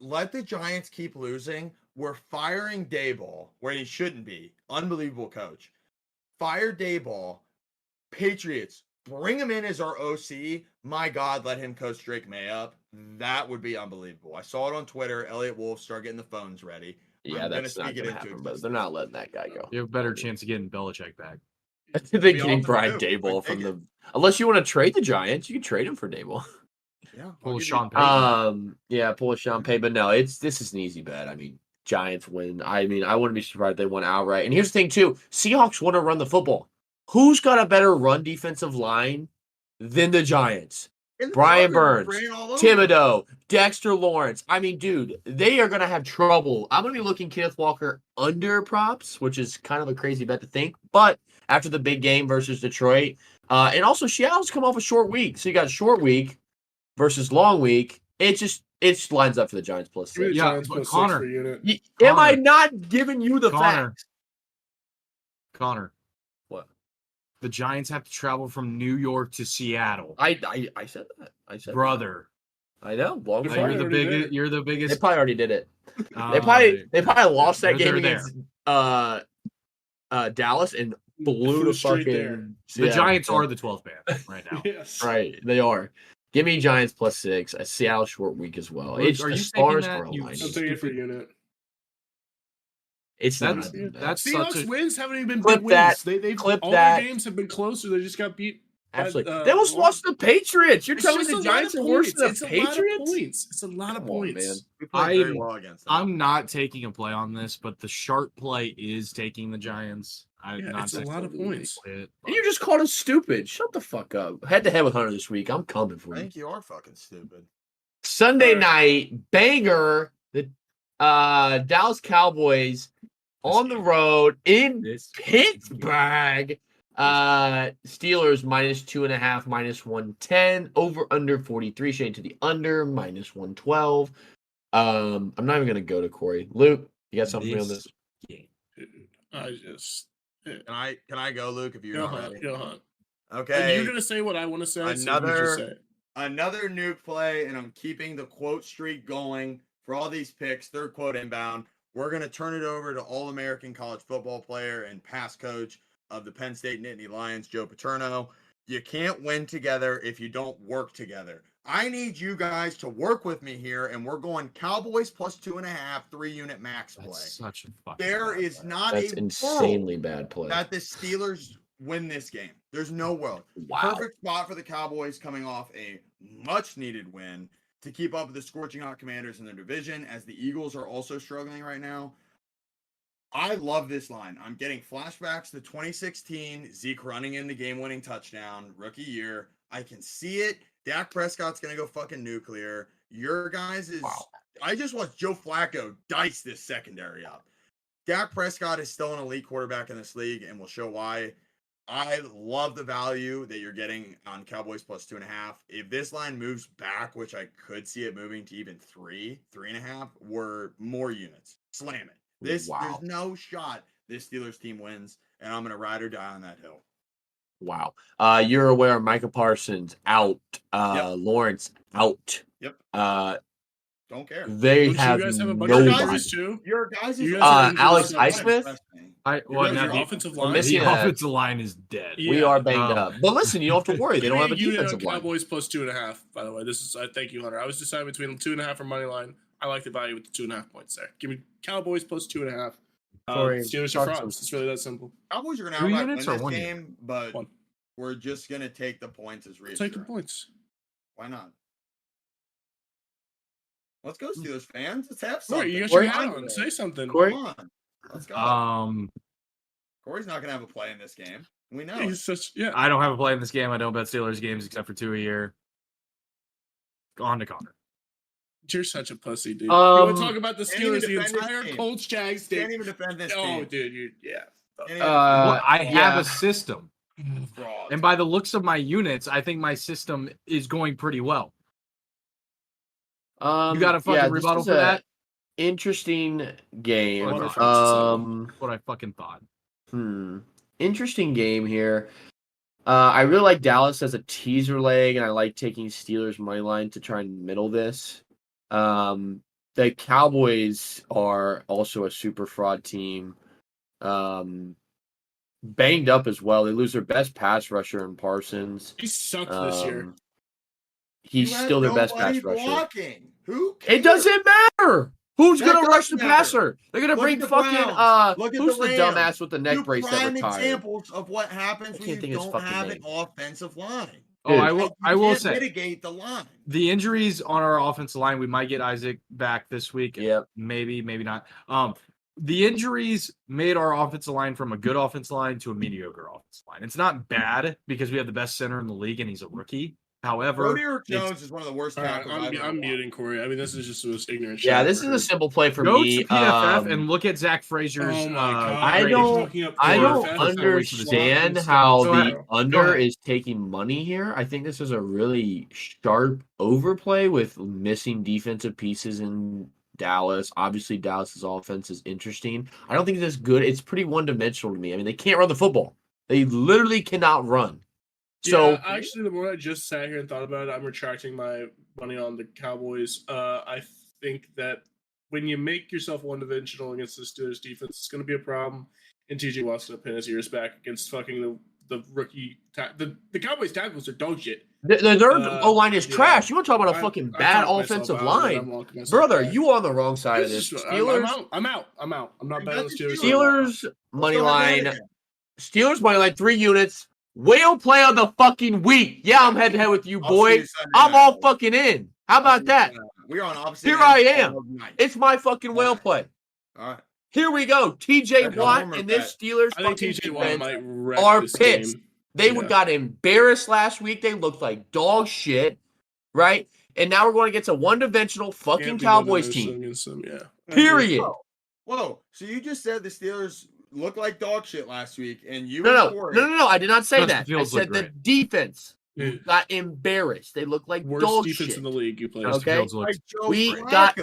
Let the Giants keep losing. We're firing Dayball where he shouldn't be. Unbelievable coach. Fire Dayball. Patriots. Bring him in as our OC. My God, let him coach Drake May up. That would be unbelievable. I saw it on Twitter. Elliot Wolf start getting the phones ready.
Yeah, that's not going to happen, but they're not letting that guy go.
You have a better chance of getting Belichick back.
I think they're getting Brian Dayball from the. Unless you want to trade the Giants, you can trade him for Dayball.
Yeah,
Pull Sean Payton.
Pull a Sean Payton, but no, this is an easy bet. I mean, Giants win. I mean, I wouldn't be surprised if they won outright. And here's the thing too: Seahawks want to run the football. Who's got a better run defensive line than the Giants? Brian Burns, Thibodeau, Dexter Lawrence. I mean, dude, they are going to have trouble. I'm going to be looking Kenneth Walker under props, which is kind of a crazy bet to think. But after the big game versus Detroit, and also Seattle's come off a short week, so you got short week versus long week. It just lines up for the Giants plus 6.
Yeah, but Connor,
am I not giving you the facts?
Connor,
what?
The Giants have to travel from New York to Seattle.
I said that. I said
brother.
That. I know. Long
You're the biggest. You're the biggest.
They probably already did it. They probably lost that game against Dallas and blew the fucking.
The Giants are the 12th man right now.
Yes.
Right, they are. Give me Giants plus 6. A Seattle short week as well.
Luke,
It's
are
the
you
stars
thinking
are
that you
aligning.
I'll take it for unit.
It's not.
That's
Seahawks
such a,
wins haven't even been
Clip
big
that.
wins. They've
Clip
all
that.
their games have been closer. They just got beat.
Absolutely.
But,
they almost lost the Patriots. You're
It's
telling me
just
the
a lot
Giants
of
are worse than
points.
the
It's a lot of
Patriots?
points. It's a lot of
Come on,
points.
man.
We played very well against them.
I'm not taking a play on this, but the sharp play is taking the Giants.
It's a lot of points.
And you just called us stupid. Shut the fuck up. Head to head with Hunter this week. I'm coming for
I
you.
think you are fucking stupid.
Sunday night banger. The Dallas Cowboys on the road in Pittsburgh. Steelers minus 2.5, minus 110. Over under 43. Shade to the under minus 112. I'm not even gonna go to Corey. Luke, you got something on this?
I just
Can I go, Luke? If you're
go
not
hunt.
ready.
Go hunt.
Okay.
And you're gonna say what I want to say. So you just say it.
Another nuke play, and I'm keeping the quote streak going for all these picks. Third quote inbound. We're going to turn it over to All-American college football player and past coach of the Penn State Nittany Lions, Joe Paterno. You can't win together if you don't work together. I need you guys to work with me here, and we're going Cowboys plus 2.5, 3-unit max play.
That's such a fucking
There
bad
is
play.
not
That's
a
insanely
world
bad play.
that the Steelers win this game. There's no world.
Wow.
Perfect spot for the Cowboys coming off a much-needed win to keep up with the scorching hot Commanders in their division, as the Eagles are also struggling right now. I love this line. I'm getting flashbacks to 2016, Zeke running in the game-winning touchdown, rookie year. I can see it. Dak Prescott's going to go fucking nuclear. Your guys is...
Wow.
I just watched Joe Flacco dice this secondary up. Dak Prescott is still an elite quarterback in this league, and we'll show why. I love the value that you're getting on Cowboys plus 2.5. If this line moves back, which I could see it moving to even 3.5, we're more units. Slam it. There's no shot this Steelers team wins, and I'm gonna ride or die on that hill.
Wow. You're aware Micah Parsons out. Lawrence out.
Yep.
Don't
care.
They
Don't
have
you guys have a bunch
nobody.
of injuries too?
Your guys
You
is
guys
Alex
have injuries.
Highsmith?
The offensive line.
missing
The
a-
offensive line is dead.
Yeah.
We are banged
Um,
up. But listen, you don't have to worry. They don't have a
Give me
defensive line.
Cowboys plus 2.5. By the way, this is. I thank you, Hunter. I was deciding between 2.5 or money line. I like the value with the 2.5 points there. Give me Cowboys plus 2.5.
Corey,
Steelers
talk
are
to
frauds.
us.
It's really that simple.
Cowboys are gonna
2
outright win
units or
this
1 unit?
game, but
One.
we're just gonna take the points as reassurance.
Take the points.
Why not? Let's go, Steelers fans. Let's have
All
something.
right, you got
Corey,
your hat on. Say something.
Corey?
Come on. Let's go. Corey's not gonna have a play in this game. We know.
He's such
I don't have a play in this game. I don't bet Steelers games except for 2 a year. On to Connor.
You're such a pussy, dude. You
Um,
want to talk about the
can't even
Steelers, the
defend this
entire
team.
Colts Jags
Can't
thing?
even defend this
Oh,
team.
dude, you
Can't even
Well, I have
yeah.
a system.
defend fraud.
And by the looks of my units, I think my system is going pretty well. You got a fucking
this
rebuttal
is
for
a
that?
Interesting game.
What I fucking thought.
Interesting game here. I really like Dallas as a teaser leg, and I like taking Steelers money line to try and middle this. The Cowboys are also a super fraud team. Banged up as well. They lose their best pass rusher in Parsons.
He sucked this year.
He's
You have
still their best
nobody
pass rusher.
blocking. Who cares?
It doesn't matter. Who's
That
gonna rush the
does matter.
passer? They're gonna
Look
bring
at the
fucking
Browns. Look at
who's
the
the
Rams.
dumbass with the neck
Two
brace that
prime
retired?
examples of what happens
I
when
can't
you
think of his
don't
fucking
have
name.
an offensive line.
Oh, I
Dude.
will.
You
I will
can't
say
mitigate the line.
the injuries on our offensive line. We might get Isaac back this week.
Yep.
Maybe not. The injuries made our offensive line from a good offensive line to a mediocre offensive line. It's not bad because we have the best center in the league and he's a rookie. However,
Roderick Jones is one of the worst
All right,
tackles I've ever
I'm
watched.
muting Corey. I mean, this is just the most ignorant shit.
Yeah,
I've
this
ever
is a
heard.
simple play for
go
me.
to PFF and look at Zach Frazier's.
Oh my God.
I
He's
don't-
looking up
I
PFF.
don't
That's a waste of his time.
understand how
Go
the
ahead. Go
under
ahead.
is taking money here. I think this is a really sharp overplay with missing defensive pieces in Dallas. Obviously, Dallas's offense is interesting. I don't think it's good. It's pretty one-dimensional to me. I mean, they can't run the football. They literally cannot run. So
Yeah, actually, the more I just sat here and thought about it, I'm retracting my money on the Cowboys. I think that when you make yourself one-dimensional against the Steelers defense, it's going to be a problem. And TJ Watt's going to pin his ears back against fucking the rookie. The Cowboys tackles are dog shit.
their O-line is
yeah.
trash. You want to talk about a
I-
fucking
I
bad
talked myself
offensive
out of it.
line.
I'm locking myself
Brother,
back.
you on the wrong side of this.
This is-
Steelers,
I'm out. I'm not
You
betting on the
got the
Steelers.
Steelers money
Let's go ahead
line.
again.
Steelers money line 3 units. Whale play on the fucking week. Yeah, I'm head to head with you,
I'll see
boy.
you Sunday
I'm
night.
all fucking in. How
I'll
about
see you
that?
Sunday night. We're on opposite.
Here
ends
I am.
all night.
It's my fucking whale play.
All right.
Here we go. TJ
That's a
Watt
homer
and this
bet.
Steelers
I think
fucking
TJ Watt
defense
might wreck
are
this
pissed.
game.
They
Yeah.
got embarrassed last week. They looked like dog shit, right? And now we're going against a one-dimensional fucking
Can't be
Cowboys
one-dimensional
team.
against them, yeah.
Period.
Whoa. So you just said the Steelers looked like dog shit last week, and you
No.
and Corey-
No. I did not say
Justin
that. I
Fields
said
looked
the
great.
defense
Yeah.
got embarrassed. They looked like
Worst
dog
defense
shit.
in the league you played.
Justin
Okay.
Fields looks
like Joe
We
Flacco.
got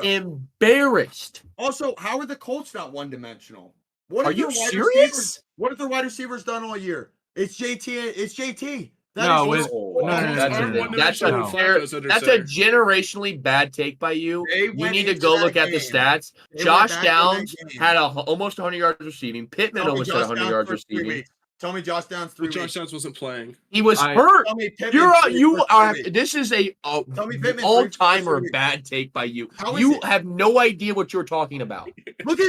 embarrassed.
Also, how are the Colts not one-dimensional? What
Are
have
you
their wide
serious?
receivers- What have their wide receivers done all year? It's JT. It's JT. That
No,
is
it's-
all-
no,
That's
no, no.
that's a
No.
Flacco's under
that's a
center.
generationally bad take by you.
They
You
went
need to
into
go
that
look at the
game.
stats.
They
Josh
went back to that
Downs
game.
had almost 100 yards receiving. Pittman
Tell me
almost
Josh
had 100
Downs
yards
for 3
receiving.
weeks. Tell me Josh Downs 3
But Josh
weeks.
Downs wasn't playing.
He was
I-
hurt.
Tell me Pittman
You're
three
you
for 3
are.
weeks.
This is a
Tell me Pittman
all
three for
timer
3 weeks.
bad take by you.
How is
You
it?
have no idea what you're talking about.
Look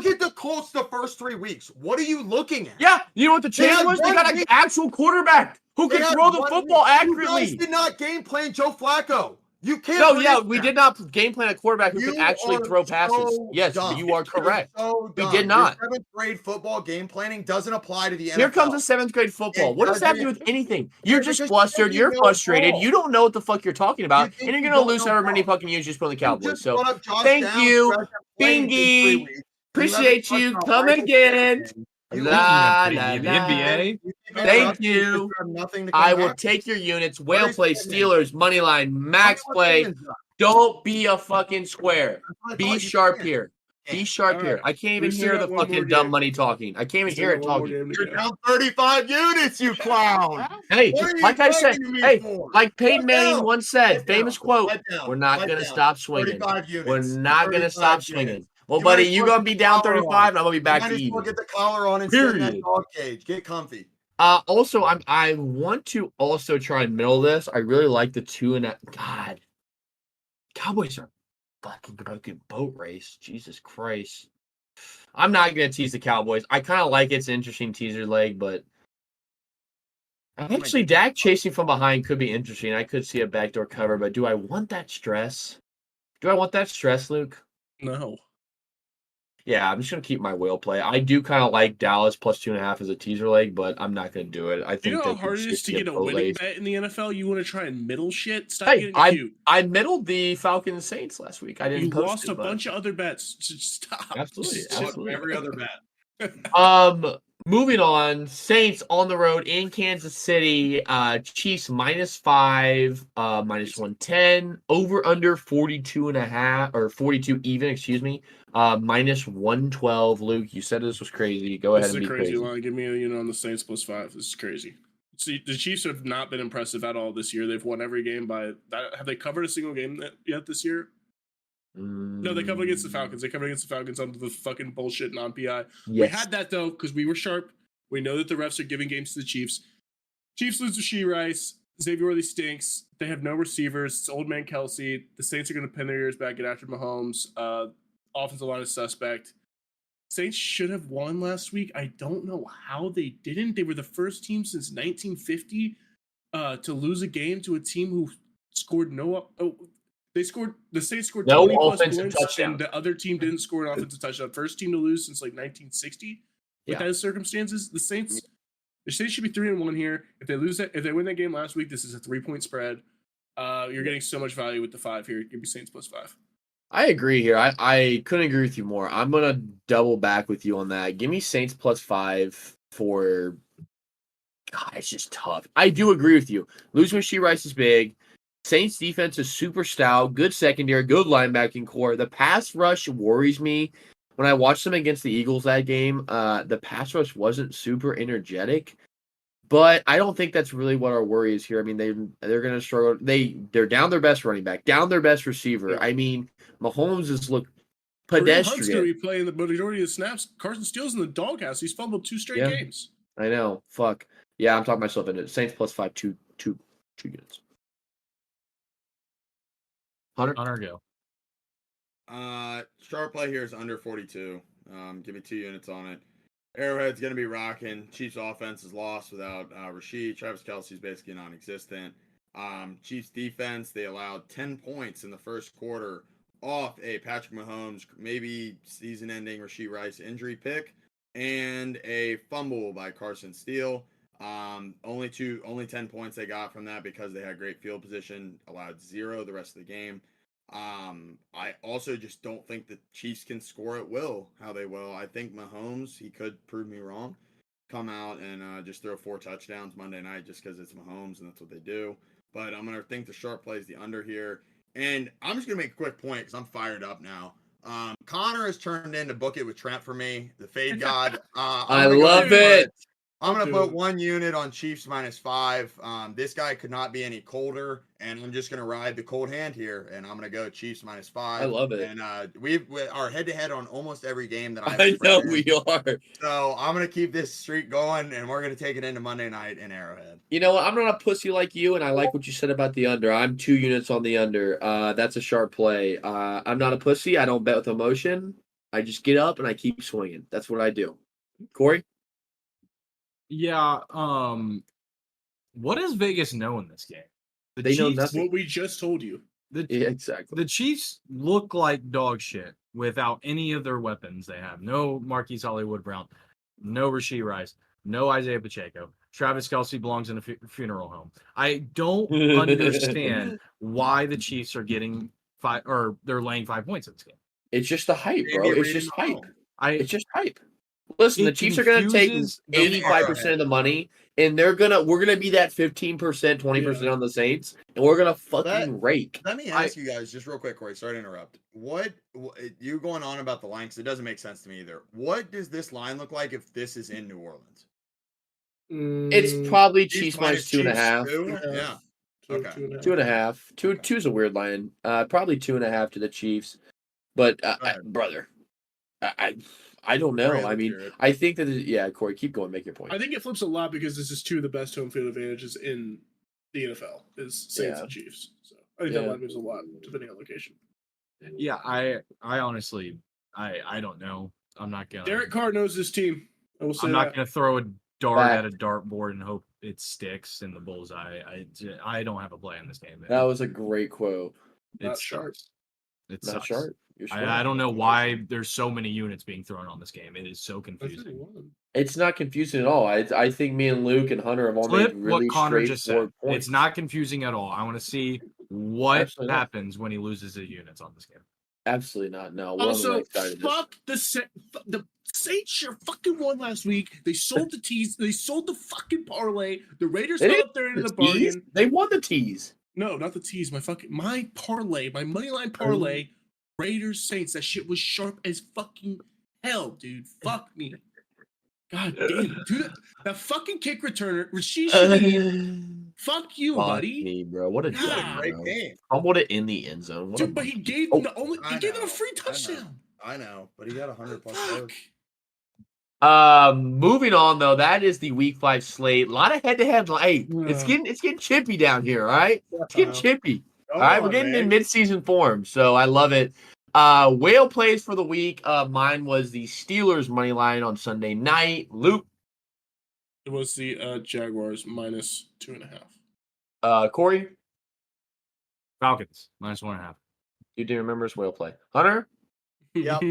at the Colts the first 3 weeks. What are you looking at?
Yeah, you know what the
They
change
had
was? They
one
got an
week.
actual quarterback who
They
can
had
throw the
1
football
week. You
accurately.
guys did not game plan Joe Flacco. You can't.
No, yeah,
predict
we
that.
did not game plan a quarterback who
You
can actually
are
throw passes.
so
Yes,
dumb.
you are correct.
So
We
dumb.
did not.
Your 7th grade football game planning doesn't apply to the NFL.
Here comes the 7th grade football.
It
What does that have to do
doesn't-
with anything? You're
Yeah,
just
because
flustered.
you
You're
know
frustrated.
ball.
You don't know what the fuck you're talking about,
You think
and you're
you
going to
don't
lose
know
however many
ball.
fucking years you spend on the
You
Cowboys.
just
So
brought up Josh
thank
Downs,
you,
who hasn't played in 3
Bingy.
weeks.
Appreciate you. Come again.
You
La,
the,
la,
the
la.
NBA.
Thank you.
Nothing to
I
come
will
back.
take your units.
What
Whale
is
play,
Simmons?
Steelers, money line, max
Tell me what
play.
Simmons got.
Don't be a fucking square.
That's what I
Be
thought you
sharp
said.
here. Be
Yeah.
sharp
All
here.
right.
I can't even
We still
hear the
got one more
fucking dumb
game.
money talking. I can't even
Still
hear
got
it
one more
talking.
game to
You're
go.
down 35 units, you clown.
Hey,
What are you
like I said,
talking to me
hey,
for?
like Peyton
Pipe
Manning
down.
once said,
Pipe
famous
down.
quote,
Pipe down.
we're not
Pipe
going to
down.
stop swinging.
35 units.
We're not going to
35
stop
units.
swinging. Well,
You
buddy,
might as
you're
well
going to
get
be
the
down
collar
35,
on.
and I'm going to be
You
back
might
to
as well
even.
get the collar on and sit in that
Period.
dog cage. Get comfy.
Also, I want to also try and middle this. I really like the 2.5. God, Cowboys are fucking boat race. Jesus Christ. I'm not going to tease the Cowboys. I kind of like it's an interesting teaser leg, but actually, Dak chasing from behind could be interesting. I could see a backdoor cover, but do I want that stress? Do I want that stress, Luke?
No.
Yeah, I'm just gonna keep my whale play. I do kind of like Dallas plus 2.5 as a teaser leg, but I'm not gonna do it. I think
You know how
they
hard
could
it is to
safely
get a
boat
winning
race.
bet in the NFL? You want to try and middle shit? Stop
Hey,
getting cute.
I middled the Falcons Saints last week. I didn't
You
post
lost
it,
a
but-
bunch of other bets. Just stop.
Absolutely,
Just
absolutely.
Every other bet.
Moving on, Saints on the road in Kansas City. Chiefs -5, -110, over under 42.5 or 42 even, excuse me. -112. Luke, you said this was crazy. Go
This
ahead
is
and
a
be
crazy
crazy.
line. Give me a unit on the Saints +5. This is crazy. See, the Chiefs have not been impressive at all this year. They've won every game by that. Have they covered a single game yet this year? No, they covered against the Falcons. They covered against the Falcons under the fucking bullshit non-PI. We
Yes.
had that though because we were sharp. We know that the refs are giving games to the Chiefs. Chiefs lose to Shee Rice. Xavier Worthy stinks. They have no receivers. It's old man Kelsey. The Saints are going to pin their ears back, get after Mahomes. Offensive line is suspect. Saints should have won last week. I don't know how they didn't. They were the first team since 1950 to lose a game to a team who scored no. The Saints scored
No
20 plus
offensive
points,
touchdown.
and the other team didn't score an offensive touchdown. First team to lose since like 1960. With
Yeah.
those circumstances, the Saints should be 3-1 here. If they win that game last week, this is a 3-point spread. You're getting so much value with the 5 here. Give me Saints +5.
I agree here. I couldn't agree with you more. I'm going to double back with you on that. Give me Saints +5 for... God, it's just tough. I do agree with you. Losing with Shee Rice is big. Saints defense is super stout. Good secondary, good linebacking core. The pass rush worries me. When I watched them against the Eagles that game, the pass rush wasn't super energetic. But I don't think that's really what our worry is here. I mean, they're going to struggle. They're down their best running back, down their best receiver.
Yeah.
I mean, Mahomes has looked
Kareem Hunt's going to
pedestrian.
be playing the majority of the snaps. Carson Steele's in the doghouse. He's fumbled 2 straight
Yeah.
games.
I know. Fuck. Yeah, I'm talking myself into it. Saints +5, two units.
Hunter, go.
Sharp play here is under 42. Give me 2 units on it. Arrowhead's going to be rocking. Chiefs offense is lost without Rashid. Travis Kelce's basically non-existent. Chiefs defense, they allowed 10 points in the first quarter off a Patrick Mahomes, maybe season-ending Rashid Rice injury pick, and a fumble by Carson Steele. Only 10 points they got from that because they had great field position, allowed 0 the rest of the game. I also just don't think the Chiefs can score at will how they will. I think Mahomes, he could prove me wrong, come out and just throw 4 touchdowns Monday night just because it's Mahomes and that's what they do. But I'm going to think the sharp play is the under here. And I'm just going to make a quick point because I'm fired up now. Connor has turned into book it with Trent for me, the fade god.
I love it.
I'm going to put 1 unit on Chiefs -5. This guy could not be any colder, and I'm just going to ride the cold hand here, and I'm going to go Chiefs -5.
I love it.
And we are head-to-head on almost every game that
I know we are.
So I'm going to keep this streak going, and we're going to take it into Monday night in Arrowhead.
You know what? I'm not a pussy like you, and I like what you said about the under. I'm 2 units on the under. That's a sharp play. I'm not a pussy. I don't bet with emotion. I just get up and I keep swinging. That's what I do. Corey?
Yeah. What does Vegas know in this game? The
They know
Chiefs,
nothing.
What we just told you.
The,
Yeah, exactly.
the Chiefs look like dog shit without any of their weapons they have. No Marquise Hollywood Brown, no Rashee Rice, no Isaiah Pacheco. Travis Kelce belongs in a funeral home. I don't understand why the Chiefs are getting 5 or they're laying 5 points in this game.
It's just the hype, bro.
Maybe
It's
reading
just
the
hype.
home.
It's just hype. Listen, the
It
Chiefs are going to take
confuses the
85% of the money, and we're gonna be that 15%, 20% on the Saints, and we're gonna fucking rake.
Let me ask you guys just real quick, Corey. Sorry to interrupt. What you going on about the line? Because it doesn't make sense to me either. What does this line look like if this is in New Orleans?
It's probably
Chiefs
Chiefs minus 2.5.
two?
Yeah.
Yeah. Okay.
2.5.
Okay.
Two's a weird line. Probably 2.5 to the Chiefs. But
Go ahead.
brother, I don't know.
Corey,
I
let's
mean,
hear it.
I think that Corey, keep going, make your point.
I think it flips a lot because this is two of the best home field advantages in the NFL is Saints
Yeah.
and Chiefs. So I think
Yeah.
that line moves a lot depending on location.
Yeah, I honestly, I don't know. I'm not gonna.
Derek Carr knows his team. I will say
I'm not
that.
gonna throw a dart
Fact.
at a dartboard and hope it sticks in the bullseye. I don't have a play in this game.
That was a great quote.
Not
It
sharp.
sucks. It
Not
sucks.
sharp. You're smart.
I don't know why there's so many units being thrown on this game. It is so
I think
confusing.
he won.
It's not confusing at all. I think me and Luke and Hunter have all
Flip
made really
what Connor just said.
straightforward points.
It's not confusing at all. I want to see what
Absolutely not.
happens when he loses his units on this game.
Absolutely not. No. We're on the
Also,
right side of this.
fuck the Saints sure fucking won last week. They sold the tease. They sold the fucking parlay. The Raiders
They
got
didn't
up there into the
tease.
bargain.
They won the tease.
No, not the tease. My parlay, my moneyline parlay. Raiders Saints. That shit was sharp as fucking hell, dude. Fuck me. God damn, dude. That fucking kick returner, Rashid Shaheed. Fuck you,
Fuck
buddy.
me, bro. What a
Yeah.
joke,
Great
bro.
game.
Fumbled it in the end zone. What a
Dude, but he gave
Oh.
them
I
he gave them a
know,
free
I know.
touchdown.
I know, but he got 100 plus
Fuck.
yards.
Moving on though, that is the week 5 slate. A lot of head-to-head. Hey, it's
Yeah.
getting chippy down here. All right, it's getting chippy.
Come
All right, we're
on,
getting in
man.
mid-season form, so I love it. Whale plays for the week. Mine was the Steelers money line on Sunday night. Luke,
It was the Jaguars minus 2.5.
Corey,
Falcons minus 1.5.
you do remember his whale play. Hunter,
Yep.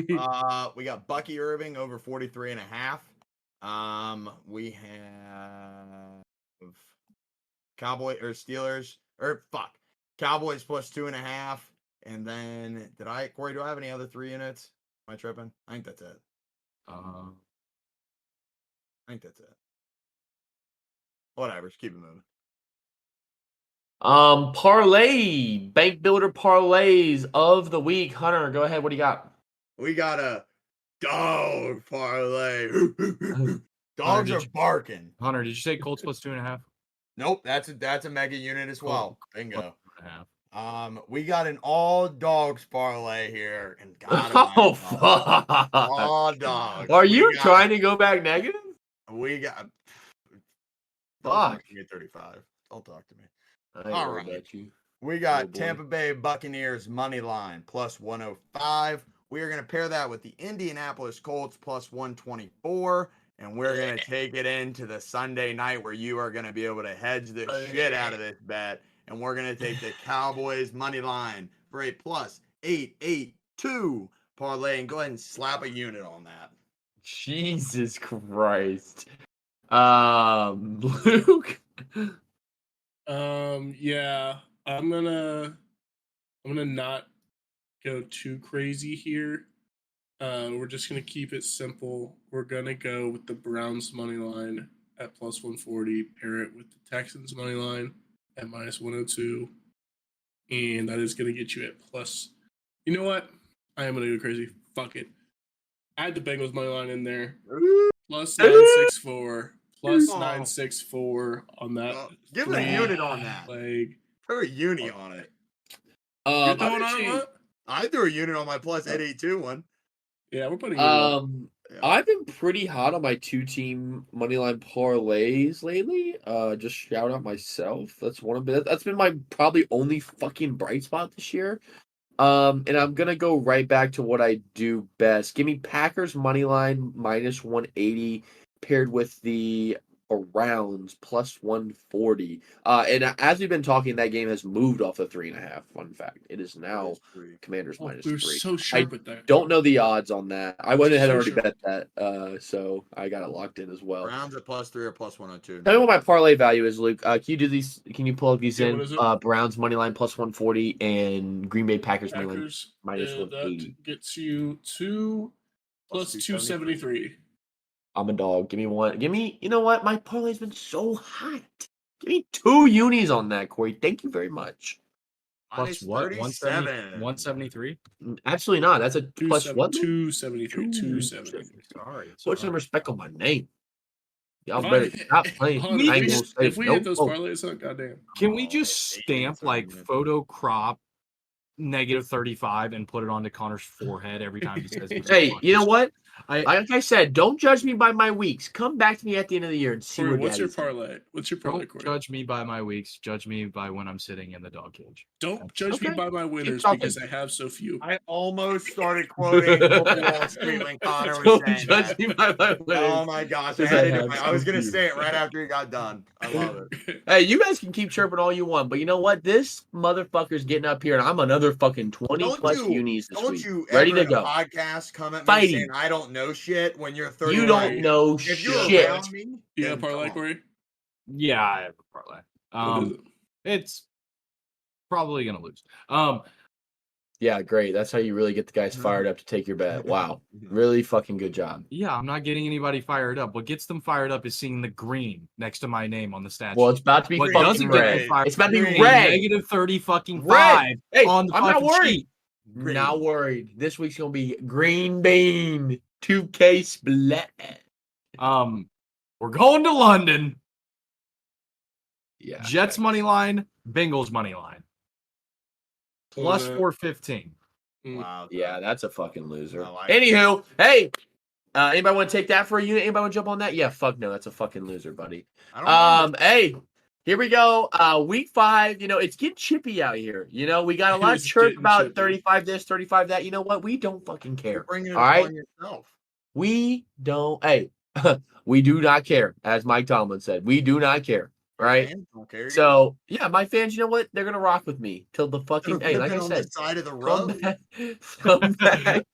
We got Bucky Irving over 43.5. We have Cowboys plus 2.5. And then Corey, do I have any other 3 units? Am I tripping? I think that's it. I think that's it. Whatever, just keep it moving.
parlay, bank builder parlays of the week. Hunter, go ahead. What do you got?
We got a dog parlay. Dogs are barking.
Hunter, did you say Colts plus 2.5?
Nope, that's a mega unit as well. Bingo.
2.5.
We got an all dogs parlay here, and God,
Oh, fuck.
all dogs.
Are you trying to go back negative?
We got.
Fuck.
Don't talk to me at 35. Don't talk to me.
I ain't
All
worried
right.
about you.
We got
Oh, boy.
Tampa Bay Buccaneers money line plus 105. We are going to pair that with the Indianapolis Colts plus 124. And we're going to take it into the Sunday night where you are going to be able to hedge the shit out of this bet. And we're going to take the Cowboys money line for a plus 882 parlay and go ahead and slap a unit on that.
Jesus Christ. Luke.
Yeah, I'm gonna not go too crazy here. We're just gonna keep it simple. We're gonna go with the Browns money line at plus 140, pair it with the Texans money line at minus 102, and that is gonna get you at plus. You know what? I am gonna go crazy. Fuck it. Add the Bengals money line in there. Plus 964. Plus
Oh.
964 on that.
Give it a unit on that.
Leg.
Throw a unit on it.
You're throwing on
actually,
what?
I threw a unit on my plus 882 one.
Yeah, we're putting it on.
I've been pretty hot on my 2-team moneyline parlays lately. Just shout out myself. That's been my probably only fucking bright spot this year. And I'm gonna go right back to what I do best. Give me Packers moneyline minus 180 paired with the Browns plus 140. And as we've been talking, that game has moved off of 3.5. Fun fact, it is now Commanders
Oh,
minus
we're
3.
so sharp with that.
Don't know the odds on that. I went ahead and already
So
bet that, so I got it locked in as well.
Browns at plus 3 or plus 102.
Tell me what my parlay value is, Luke. Can you do these? Can you pull up these
Yeah,
in?
what is it?
Browns money line plus 140 and Green Bay Packers money line
Packers
minus
that
180.
gets you Plus 273.
I'm a dog. Give me one. Give me. You know what? My parlay's been so hot. Give me 2 unis on that, Corey. Thank you very much.
Plus
Minus
what?
37.
173?
Absolutely not. That's a plus what?
273. 270.
Sorry.
Put some respect on my name. Y'all
If
better stop playing.
Hold on,
I ain't gonna say
if we
no
hit those
quote.
parlays, goddamn.
Can we
Oh,
just
80
stamp like
something.
photo crop negative 35 and put it onto Connor's forehead every time he says he's
Hey, you know what?
I
Like I said, don't judge me by my weeks. Come back to me at the end of the year and see
Corey,
what
what's your
Daddy's doing.
parlay? What's your parlay,
don't
Corey?
judge me by my weeks. Judge me by when I'm sitting in the dog cage.
Don't judge me
Okay.
by my winners
talking.
because I have so few.
I almost started quoting Wolf of Wall Street when Connor was
Don't
saying
judge
that.
me by my
Oh
winners.
my gosh, I
Because
had
I
to do
have
it. I was
so
gonna
few.
say it right after he got done. I love it.
Hey, you guys can keep chirping all you want, but you know what? This motherfucker's getting up here, and I'm another fucking 20
Don't
plus
you-
unis this
Don't
week.
you
Ready
ever
to
in a
go.
podcast come at me
Fighting.
saying I don't know shit when you're 30.
You don't know
If you're
shit.
around me,
You
then
got a parlay,
come on.
Corey?
Yeah, I have a parlay.
What is it?
It's probably gonna lose.
Yeah, great. That's how you really get the guys fired up to take your bet. Wow. Really fucking good job.
Yeah, I'm not getting anybody fired up. What gets them fired up is seeing the green next to my name on the statue.
Well, it's about to be
What
fucking
doesn't get
red.
them fired
It's about to be
Green.
red.
negative 30 fucking
Red.
5
Hey,
on the
I'm not
fucking
worried.
sheet.
Green.
Not worried. This week's gonna be green bean 2K split.
We're going to London.
Yeah.
Jets money line, Bengals money line. Plus
Uh,
415.
Wow.
Yeah, that's a fucking loser.
I like it.
Anywho, hey, anybody want to take that for a unit? Anybody want to jump on that? Yeah, fuck no, that's a fucking loser, buddy.
I don't know.
Hey, here we go. Week 5. You know, it's getting chippy out here. You know, we got a lot of
It's
chirp
getting
about
chippy.
35 this, 35 that. You know what? We don't fucking care.
You're bringing it
all right?
upon yourself.
We don't. Hey, we do not care, as Mike Tomlin said. We do not care. Right.
Fans don't care.
So yeah, my fans, you know what? They're gonna rock with me till the fucking. Hey, like I
on
said,
the side of the
come
road.
back,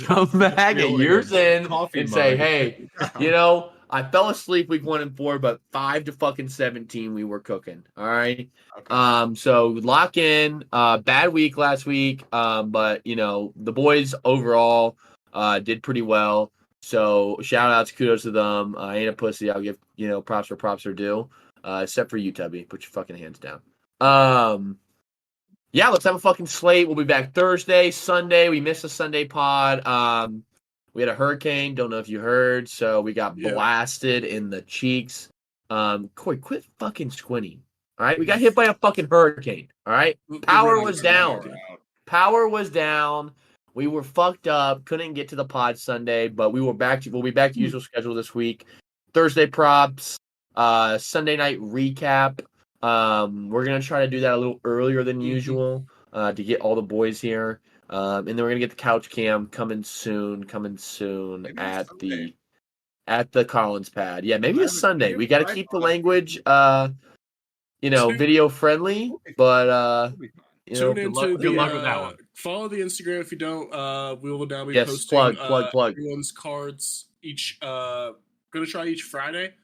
come back at years in
Coffee
and say,
mug.
hey, you know, I fell asleep week 1 and 4, but 5 to fucking 17 we were cooking. All right.
Okay.
So lock in. Bad week last week. But you know, the boys overall did pretty well. So shout outs, kudos to them. I ain't a pussy. I'll give, you know, props where props are due. Except for you, Tubby. Put your fucking hands down. Yeah, let's have a fucking slate. We'll be back Thursday, Sunday. We missed a Sunday pod. We had a hurricane. Don't know if you heard. So we got
Yeah.
blasted in the cheeks. Corey, quit fucking squinting. All right, we got hit by a fucking hurricane. All right, power was down. Power was down. We were fucked up. Couldn't get to the pod Sunday, but we were back. We'll be back to usual schedule this week. Thursday props. Sunday night recap. We're gonna try to do that a little earlier than usual to get all the boys here. And then we're gonna get the couch cam coming soon
Maybe
at
Sunday.
the Collins pad. Yeah, maybe
I
a
have a
Sunday.
video
We got to
tripod.
keep the language video friendly, but
It'll be fine.
you know,
Tune
luck-
into
good
the,
luck with that one.
Follow the Instagram if you don't. We will now be
Yes,
posting
plug.
everyone's cards each. Gonna try each Friday.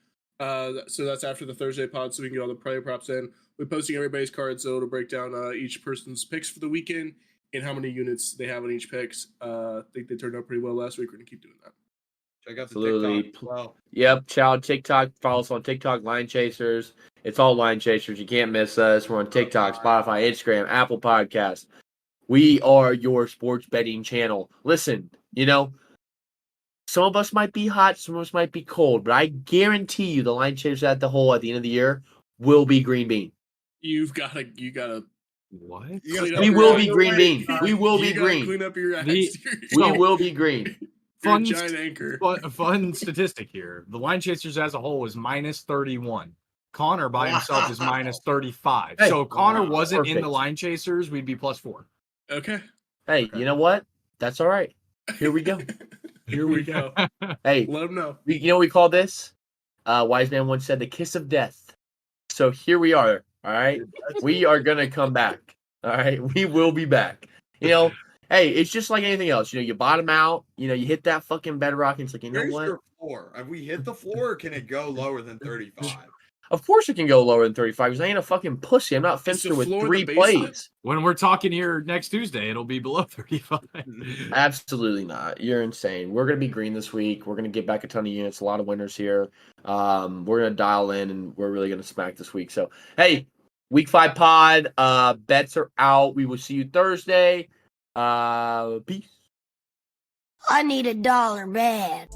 So that's after the Thursday pod, so we can get all the player props in. We're posting everybody's cards, so it'll break down each person's picks for the weekend and how many units they have on each picks. I think they turned out pretty well last week. We're gonna keep doing that.
Check out the
Absolutely.
TikTok as well.
Yep, child TikTok. Follow us on TikTok, Line Chasers. It's all Line Chasers. You can't miss us. We're on TikTok, Spotify, Instagram, Apple Podcasts. We are your sports betting channel. Listen, you know, some of us might be hot, some of us might be cold, but I guarantee you the Line Chasers at the hole at the end of the year will be green bean.
You gotta
What?
You gotta
We
stop
will
running
be green
away,
bean.
son.
We will be
you gotta
green.
clean up your act.
The-
We
So-
will be green.
You're a
Fun
giant anchor.
Fun statistic here. The line chasers as a whole is minus 31. Connor by himself is minus 35.
Hey,
so if Connor
wow,
wasn't in the
perfect.
line chasers, we'd be plus 4.
Okay.
Hey, you know what? That's all right. Here we go.
Here we go.
Hey,
Let them know.
you know what we call this? Wise man once said the kiss of death. So here we are. All right. We are going to come back. All right. We will be back. You know, hey, it's just like anything else. You know, you bottom out, you know, you hit that fucking bedrock and it's like, you know
Where's
what?
your floor? Have we hit the floor or can it go lower than 35?
Of course it can go lower than 35 because I ain't a fucking pussy. I'm not
Is the
Finster with
floor
3
the basement?
plays.
When we're talking here next Tuesday, it'll be below 35.
Absolutely not. You're insane. We're going to be green this week. We're going to get back a ton of units, a lot of winners here. We're going to dial in, and we're really going to smack this week. So, hey, week 5 pod. Bets are out. We will see you Thursday. Peace.
I need $1 bad.